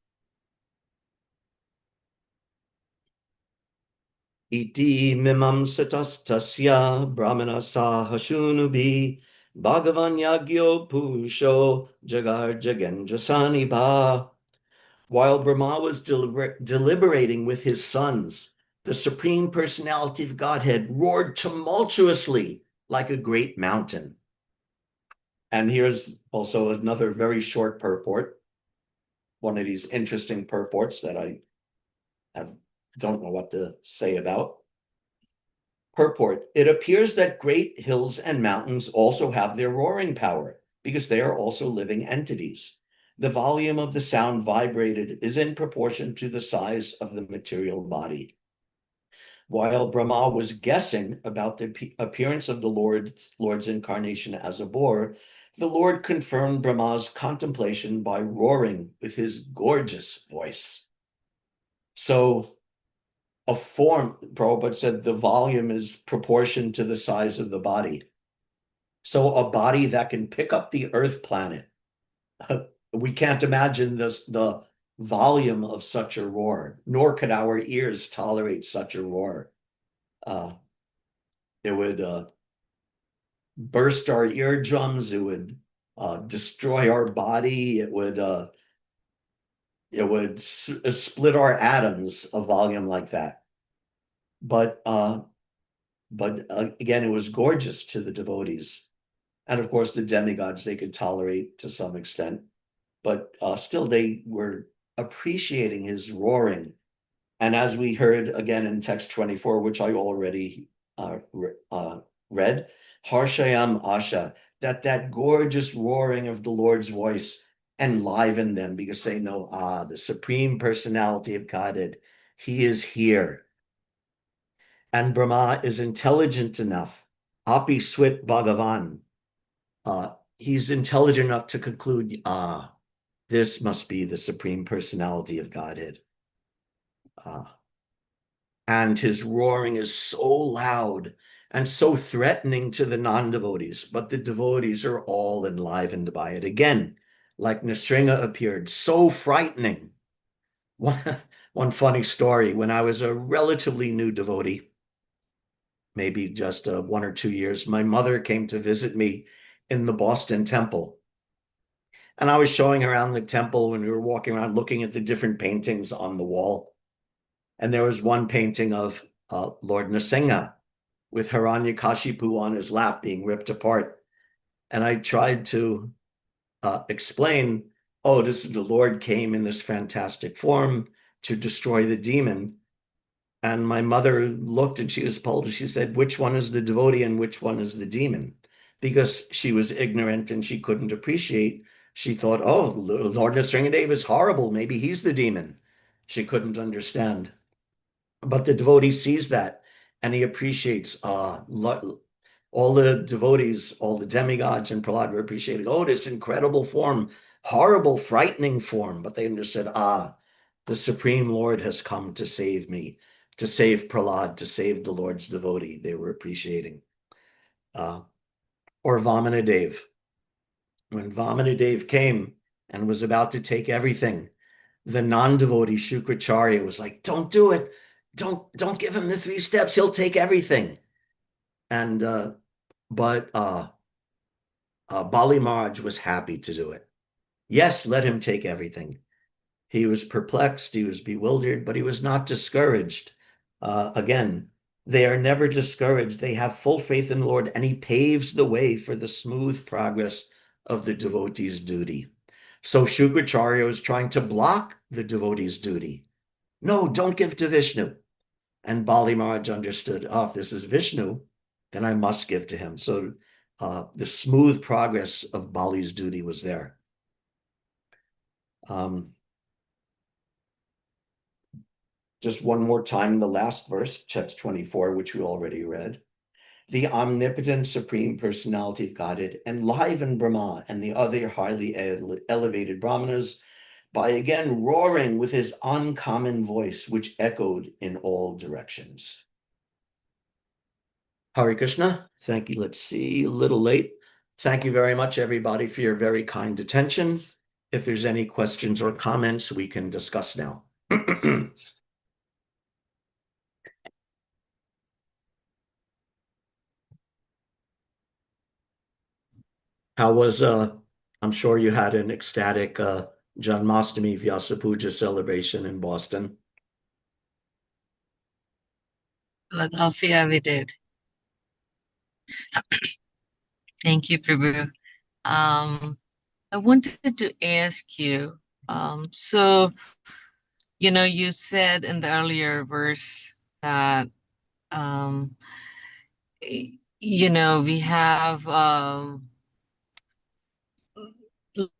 Iti mimam satastasya brahmana sahashunubi bhagavan yagyo pusho jagar jagendrasani bha. While Brahma was deliberating with his sons, the Supreme Personality of Godhead roared tumultuously like a great mountain. And here's also another very short purport. one of these interesting purports that I don't know what to say about. Purport: it appears that great hills and mountains also have their roaring power because they are also living entities. The volume of the sound vibrated is in proportion to the size of the material body. While Brahma was guessing about the appearance of the Lord's incarnation as a boar, the Lord confirmed Brahma's contemplation by roaring with his gorgeous voice. So a form, Prabhupada said, the volume is proportion to the size of the body. So a body that can pick up the Earth planet, we can't imagine the volume of such a roar, nor could our ears tolerate such a roar. It would burst our eardrums. It would destroy our body. It would split our atoms. A volume like that. But again, it was gorgeous to the devotees, and of course the demigods they could tolerate to some extent, but still they were appreciating his roaring. And as we heard again in text 24, which I already read, Harshayam Asha, that gorgeous roaring of the Lord's voice enlivened them because they know, the Supreme Personality of Godhead, he is here. And Brahma is intelligent enough, Api Swit Bhagavan, he's intelligent enough to conclude, this must be the Supreme Personality of Godhead. And his roaring is so loud and so threatening to the non-devotees, but the devotees are all enlivened by it. Again, like Nrsinga appeared, so frightening. One funny story, when I was a relatively new devotee, maybe just 1 or 2 years, my mother came to visit me in the Boston temple. And I was showing around the temple when we were walking around looking at the different paintings on the wall. And there was one painting of Lord Nrsinga with Hiranyakashipu on his lap being ripped apart. And I tried to explain, oh, the Lord came in this fantastic form to destroy the demon. And my mother looked and she was puzzled. She said, which one is the devotee and which one is the demon? Because she was ignorant and she couldn't appreciate. She thought, oh, Lord Nrsingadev is horrible. Maybe he's the demon. She couldn't understand. But the devotee sees that and he appreciates all the devotees, all the demigods and Prahlad were appreciating, oh, this incredible form, horrible, frightening form. But they understood, the Supreme Lord has come to save me, to save Prahlad, to save the Lord's devotee. They were appreciating. Or Vamanadev. When Vamanadev came and was about to take everything, the non-devotee Shukracharya was like, don't do it. Don't give him the 3 steps. He'll take everything. And but Bali Maharaj was happy to do it. Yes, let him take everything. He was perplexed, he was bewildered, but he was not discouraged. Again, they are never discouraged. They have full faith in the Lord, and he paves the way for the smooth progress of the devotee's duty. So Shukracharya is trying to block the devotee's duty. No, don't give to Vishnu. And Bali Maharaj understood, if this is Vishnu, then I must give to him. So the smooth progress of Bali's duty was there. Just one more time in the last verse, text 24, which we already read. The omnipotent Supreme Personality of Godhead enlivened Brahma and the other highly elevated Brahmanas by again roaring with his uncommon voice, which echoed in all directions. Hare Krishna. Thank you. Let's see, a little late. Thank you very much, everybody, for your very kind attention. If there's any questions or comments, we can discuss now. How was, I'm sure you had an ecstatic Janmashtami Vyasa Puja celebration in Boston. Philadelphia, we did. Thank you, Prabhu. I wanted to ask you, So, you said in the earlier verse that, we have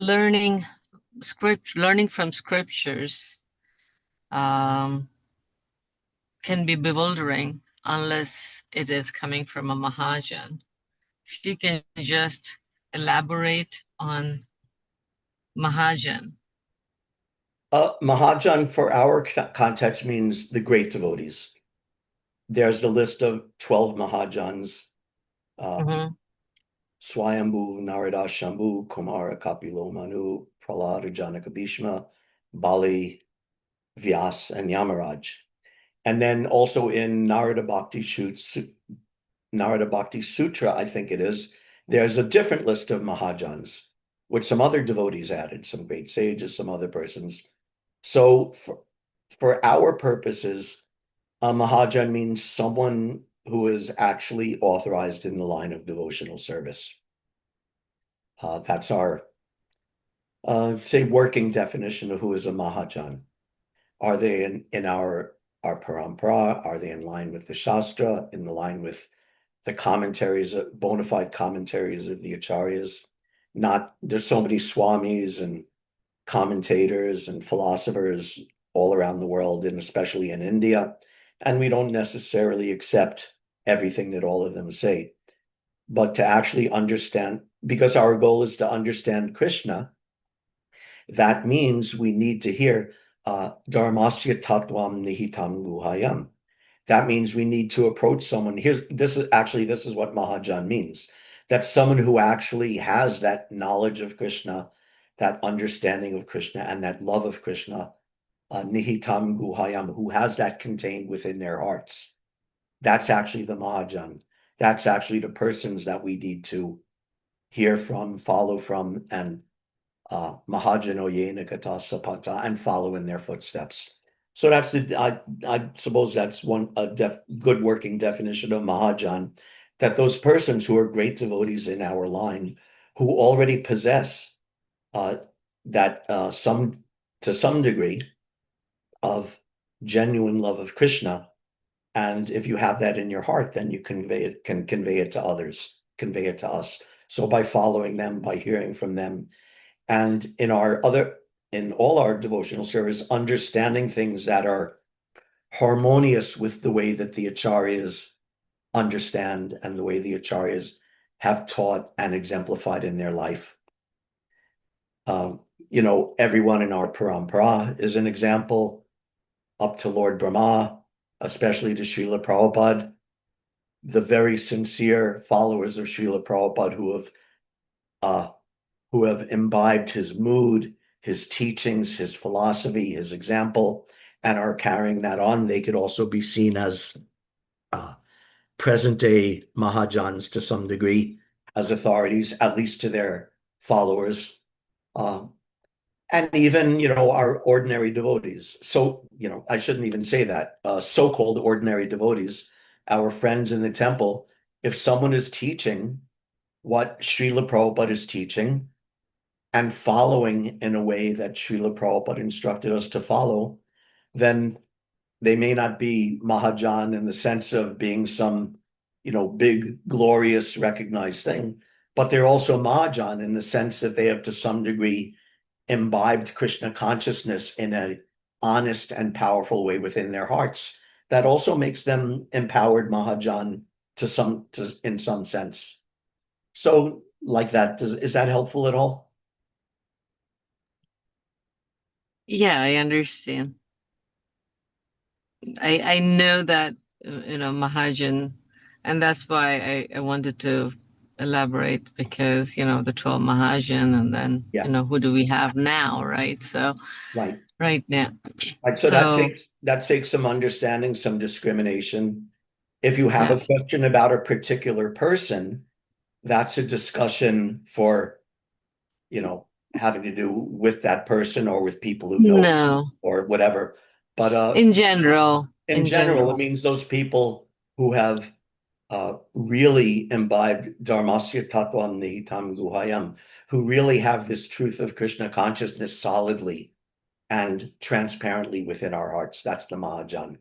learning from scriptures can be bewildering unless it is coming from a Mahajan. If you can just elaborate on Mahajan. Mahajan for our context means the great devotees. There's the list of 12 Mahajans. Mhm. Swayambhu, Narada, Shambhu, Kumara, Kapilo, Manu, Prahlad, Janaka, Bhishma, Bali, Vyas, and Yamaraj. And then also in Narada Bhakti Sutra, I think it is, there's a different list of Mahajans, which some other devotees added, some great sages, some other persons. So for our purposes, a Mahajan means someone who is actually authorized in the line of devotional service. That's our, say, working definition of who is a Mahajan. Are they in our parampara? Are they in line with the Shastra, in the line with the commentaries, bona fide commentaries of the Acharyas? Not, there's so many swamis and commentators and philosophers all around the world, and especially in India, and we don't necessarily accept everything that all of them say. But to actually understand, because our goal is to understand Krishna, that means we need to hear Dharmasya Tattvam Nihitam Guhayam. That means we need to approach someone. This is what Mahajan means. That's someone who actually has that knowledge of Krishna, that understanding of Krishna, and that love of Krishna, Nihitam Guhayam, who has that contained within their hearts. That's actually the Mahajan. That's actually the persons that we need to hear from, follow from, and Mahajano Yena Gata Sapata, and follow in their footsteps. So that's I suppose that's good working definition of Mahajan, that those persons who are great devotees in our line, who already possess that to some degree of genuine love of Krishna. And if you have that in your heart, then you can convey it to others, convey it to us. So by following them, by hearing from them, and in all our devotional service, understanding things that are harmonious with the way that the Acharyas understand and the way the Acharyas have taught and exemplified in their life. Everyone in our parampara is an example, up to Lord Brahma, especially to Srila Prabhupada, the very sincere followers of Srila Prabhupada who have imbibed his mood, his teachings, his philosophy, his example, and are carrying that on. They could also be seen as present-day Mahajans to some degree, as authorities, at least to their followers. And even, our ordinary devotees. So, I shouldn't even say that. So-called ordinary devotees, our friends in the temple, if someone is teaching what Srila Prabhupada is teaching and following in a way that Srila Prabhupada instructed us to follow, then they may not be Mahajan in the sense of being some, big, glorious, recognized thing, but they're also Mahajan in the sense that they have to some degree imbibed Krishna consciousness in an honest and powerful way within their hearts. That also makes them empowered Mahajan in some sense. So like that, is that helpful at all? Yeah, I understand. I know that, Mahajan, and that's why I wanted to elaborate, because, the 12 Mahajan, and then, Yeah. who do we have now, right? So Right. right now. Right. So that takes some understanding, some discrimination. If you have a Yes. question about a particular person, that's a discussion for, having to do with that person or with people who know No, or whatever. But in general, in general, it means those people who have really imbibed Dharmasya Tattvam Nihitam Guhayam, who really have this truth of Krishna consciousness solidly and transparently within our hearts. That's the Mahajan.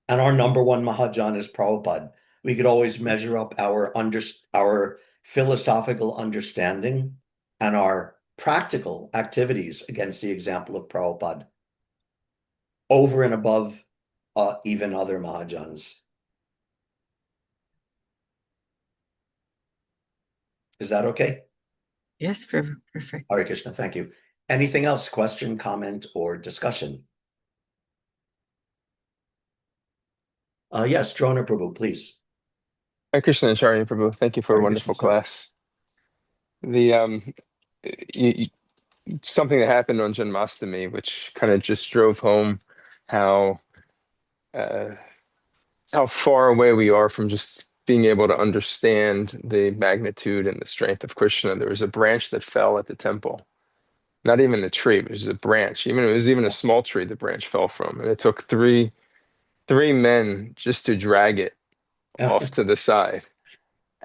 And our number one Mahajan is Prabhupada. We could always measure up our philosophical understanding and our practical activities against the example of Prabhupada, over and above even other Mahajans. Is that okay? Yes, perfect. Hare Krishna, thank you. Anything else? Question, comment, or discussion? Yes, Drona Prabhu, please. Hare Krishna and Acharya Prabhu, thank you for a Hare wonderful Krishna, sir. class. The something that happened on Janmashtami, which kind of just drove home how far away we are from just being able to understand the magnitude and the strength of Krishna. There was a branch that fell at the temple, not even the tree, but it was a branch. It was even a small tree the branch fell from, and it took three men just to drag it off to the side.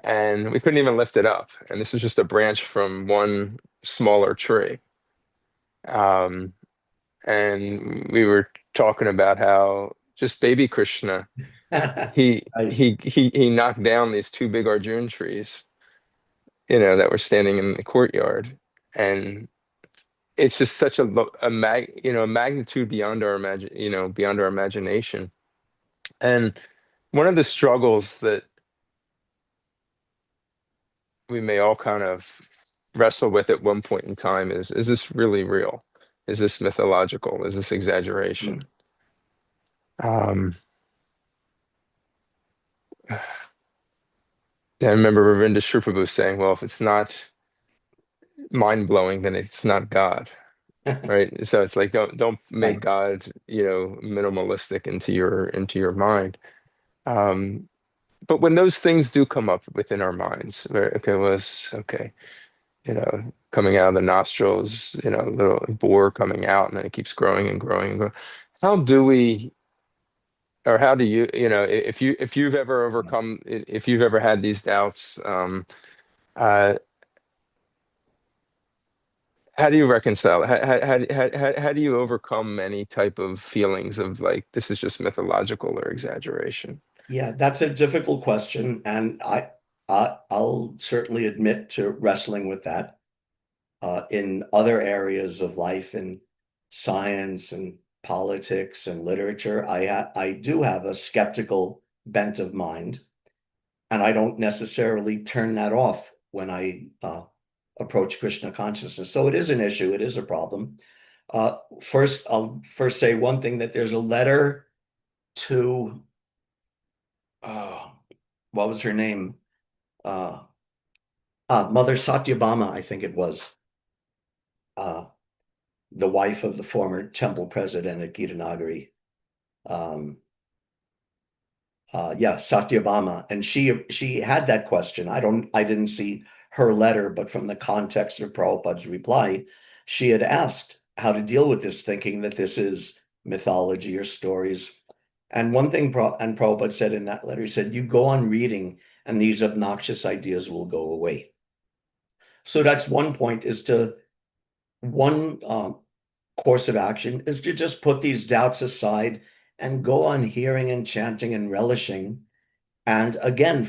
And we couldn't even lift it up. And this was just a branch from one smaller tree. And we were talking about how just baby Krishna, he knocked down these two big Arjun trees, that were standing in the courtyard. And it's just such a magnitude beyond our beyond our imagination. And one of the struggles that we may all kind of wrestle with at one point in time is this really real? Is this mythological? Is this exaggeration? I remember Ravinda Shri Prabhu saying, well, if it's not mind-blowing, then it's not God. Right? So it's like don't make Right. God, minimalistic into your mind. But when those things do come up within our minds, okay, coming out of the nostrils, little boar coming out, and then it keeps growing and growing and growing. How do we, or how do you, if you've ever overcome, if you've ever had these doubts, uh, how do you reconcile? How do you overcome any type of feelings of like this is just mythological or exaggeration? Yeah, that's a difficult question, and I'll certainly admit to wrestling with that. In other areas of life, in science and politics and literature, I do have a skeptical bent of mind, and I don't necessarily turn that off when I approach Krishna consciousness. So it is an issue, it is a problem. I'll first say one thing, that there's a letter to what was her name? Mother Satyabhama, I think it was. The wife of the former temple president at Gitanagari. Yeah, Satyabhama. And she had that question. I didn't see her letter, but from the context of Prabhupada's reply, she had asked how to deal with this, thinking that this is mythology or stories. And one thing, and Prabhupada said in that letter, he said, you go on reading and these obnoxious ideas will go away. So that's one point, is to one course of action is to just put these doubts aside and go on hearing and chanting and relishing. And again,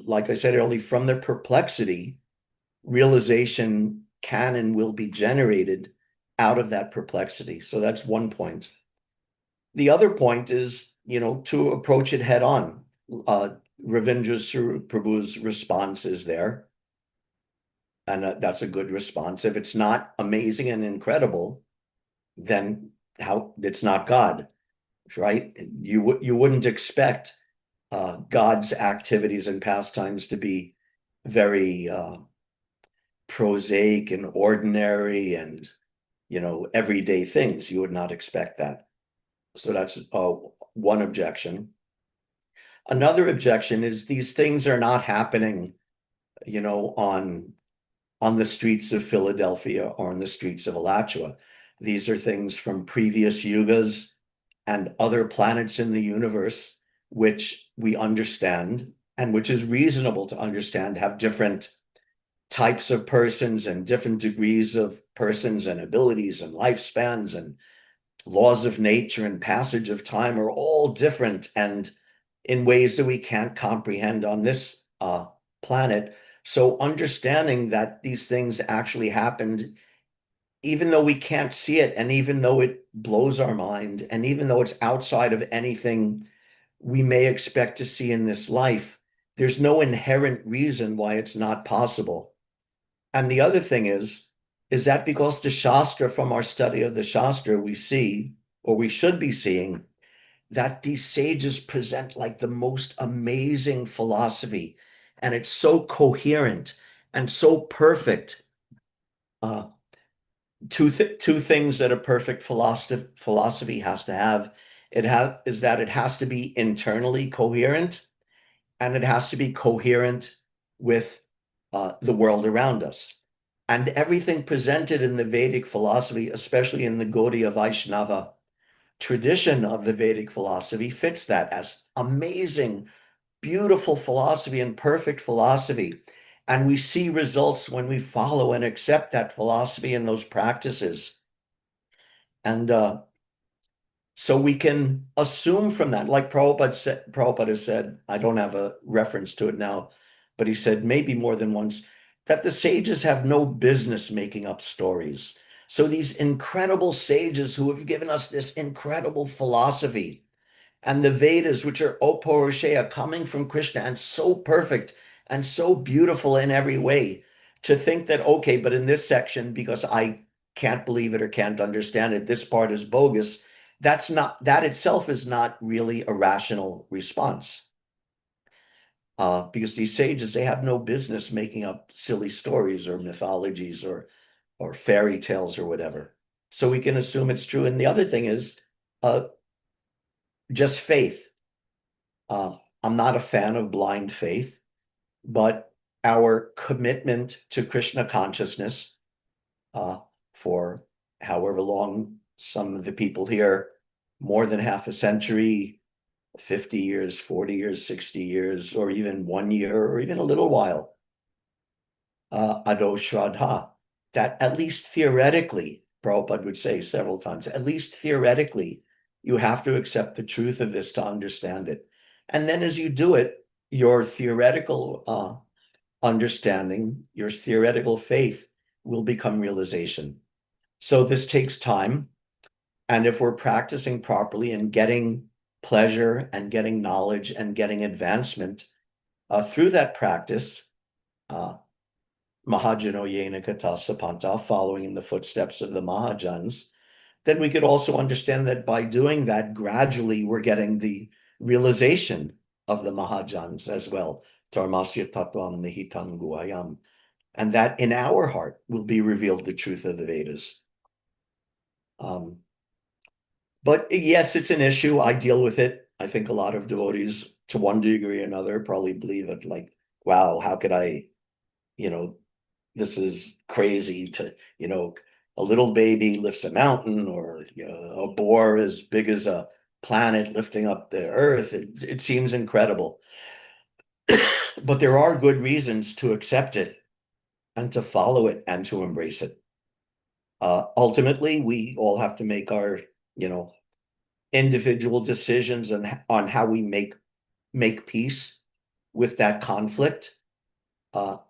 like I said earlier, from the perplexity, realization can and will be generated out of that perplexity. So that's one point. The other point is, to approach it head on. Ravindra Prabhu's response is there. And that's a good response. If it's not amazing and incredible, then it's not God, right? You wouldn't expect God's activities and pastimes to be very prosaic and ordinary and everyday things. You would not expect that. So that's one objection. Another objection is these things are not happening, on the streets of Philadelphia or on the streets of Alachua. These are things from previous yugas and other planets in the universe, which we understand and which is reasonable to understand, have different types of persons and different degrees of persons and abilities and lifespans and laws of nature and passage of time are all different and in ways that we can't comprehend on this planet. So understanding that these things actually happened, even though we can't see it, and even though it blows our mind, and even though it's outside of anything we may expect to see in this life, there's no inherent reason why it's not possible. And the other thing is that because the Shastra, from our study of the Shastra, we see, or we should be seeing, that these sages present like the most amazing philosophy. And it's so coherent and so perfect. Two things that a perfect philosophy has to have. Is that it has to be internally coherent, and it has to be coherent with the world around us. And everything presented in the Vedic philosophy, especially in the Gaudiya Vaishnava tradition of the Vedic philosophy, fits that as amazing, beautiful philosophy and perfect philosophy. And we see results when we follow and accept that philosophy and those practices. And so we can assume from that, like Prabhupada has said, I don't have a reference to it now, but he said maybe more than once, that the sages have no business making up stories. So these incredible sages who have given us this incredible philosophy, and the Vedas, which are Apaurusheya, coming from Krishna, and so perfect and so beautiful in every way, to think that, okay, but in this section, because I can't believe it or can't understand it, this part is bogus. That itself is not really a rational response. Because these sages, they have no business making up silly stories or mythologies or fairy tales or whatever. So we can assume it's true. And the other thing is just faith. I'm not a fan of blind faith, but our commitment to Krishna consciousness for however long some of the people here, more than half a century, 50 years, 40 years, 60 years, or even 1 year, or even a little while, ado shraddha, that at least theoretically, Prabhupada would say several times, at least theoretically, you have to accept the truth of this to understand it. And then as you do it, your theoretical understanding, your theoretical faith will become realization. So this takes time. And if we're practicing properly and getting pleasure and getting knowledge and getting advancement through that practice, Mahajano Yena Kata Sapanta, following in the footsteps of the Mahajans, then we could also understand that by doing that, gradually we're getting the realization of the Mahajans as well. Dharmasya Tattvam Nihitam Guayam. And that in our heart will be revealed the truth of the Vedas. But yes, it's an issue. I deal with it. I think a lot of devotees, to one degree or another, probably believe it like, wow, how could I, this is crazy to, a little baby lifts a mountain, or a boar as big as a planet lifting up the earth. It seems incredible. But there are good reasons to accept it and to follow it and to embrace it. Ultimately, we all have to make our, individual decisions on how we make peace with that conflict about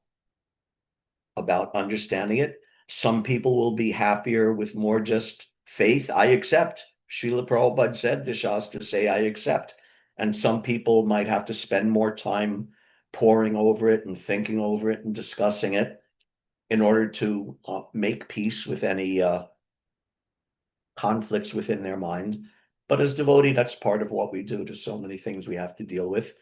understanding it. Some people will be happier with more just faith. I accept. Srila Prabhupada said, the Shastras say, I accept. And some people might have to spend more time poring over it and thinking over it and discussing it in order to make peace with any conflicts within their mind. But as devotee, that's part of what we do. To so many things we have to deal with.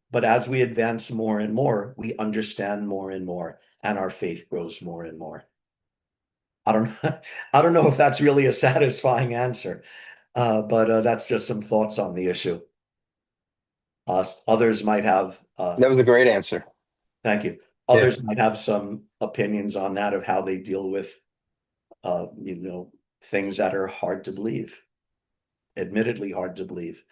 But as we advance more and more, we understand more and more, and our faith grows more and more. I don't know if that's really a satisfying answer, but that's just some thoughts on the issue. Others might have. That was a great answer. Thank you. Others might have some opinions on that, of how they deal with, things that are hard to believe, admittedly hard to believe.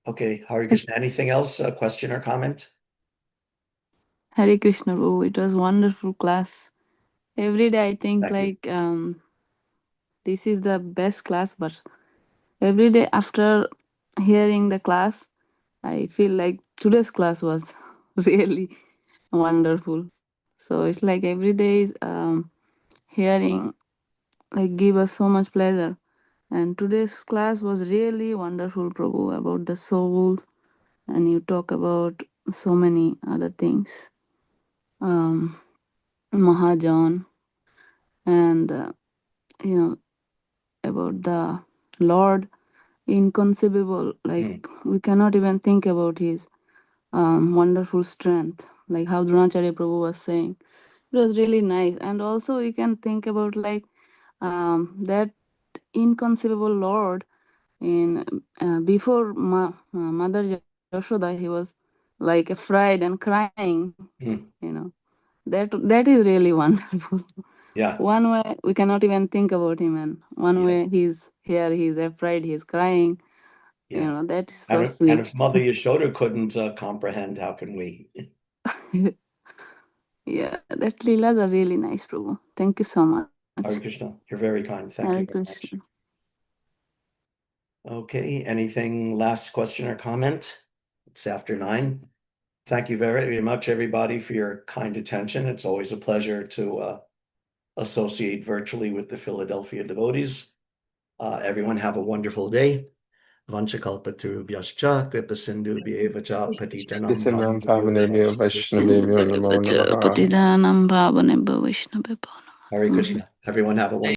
Okay, Hare Krishna. Anything else? A question or comment? Hare Krishna, Prabhu. It was wonderful class. Every day I think Thank you. this is the best class, but every day after hearing the class, I feel like today's class was really wonderful. So it's like every day is hearing like give us so much pleasure. And today's class was really wonderful, Prabhu, about the soul, and you talk about so many other things. Mahajan, and you know about the Lord, inconceivable. Like we cannot even think about his wonderful strength. Like how Dronacharya Prabhu was saying, it was really nice. And also we can think about like that inconceivable Lord in before Mother Yashoda, he was like afraid and crying. You know, that is really wonderful. Yeah. One way we cannot even think about him, and one way he's here, he's afraid, he's crying. Yeah. That is And so if sweet. Mother Yashoda couldn't comprehend, how can we? Yeah, that Leelas are really nice, Prabhu. Thank you so much. Hare Krishna. You're very kind. Thank Hare you very much. Krishna. Okay, anything, last question or comment? It's after 9. Thank you very, very much, everybody, for your kind attention. It's always a pleasure to associate virtually with the Philadelphia devotees. Everyone have a wonderful day. Vanchakalpatarubhyascha kripasindhubhyevacha patitanam Pitanam pavanebhyo Pavanebhyo Vaishnavebhyo Namo Namaha. Patidanam Bhavanebha Vaishnavebha. Hare Krishna. Everyone have a wonderful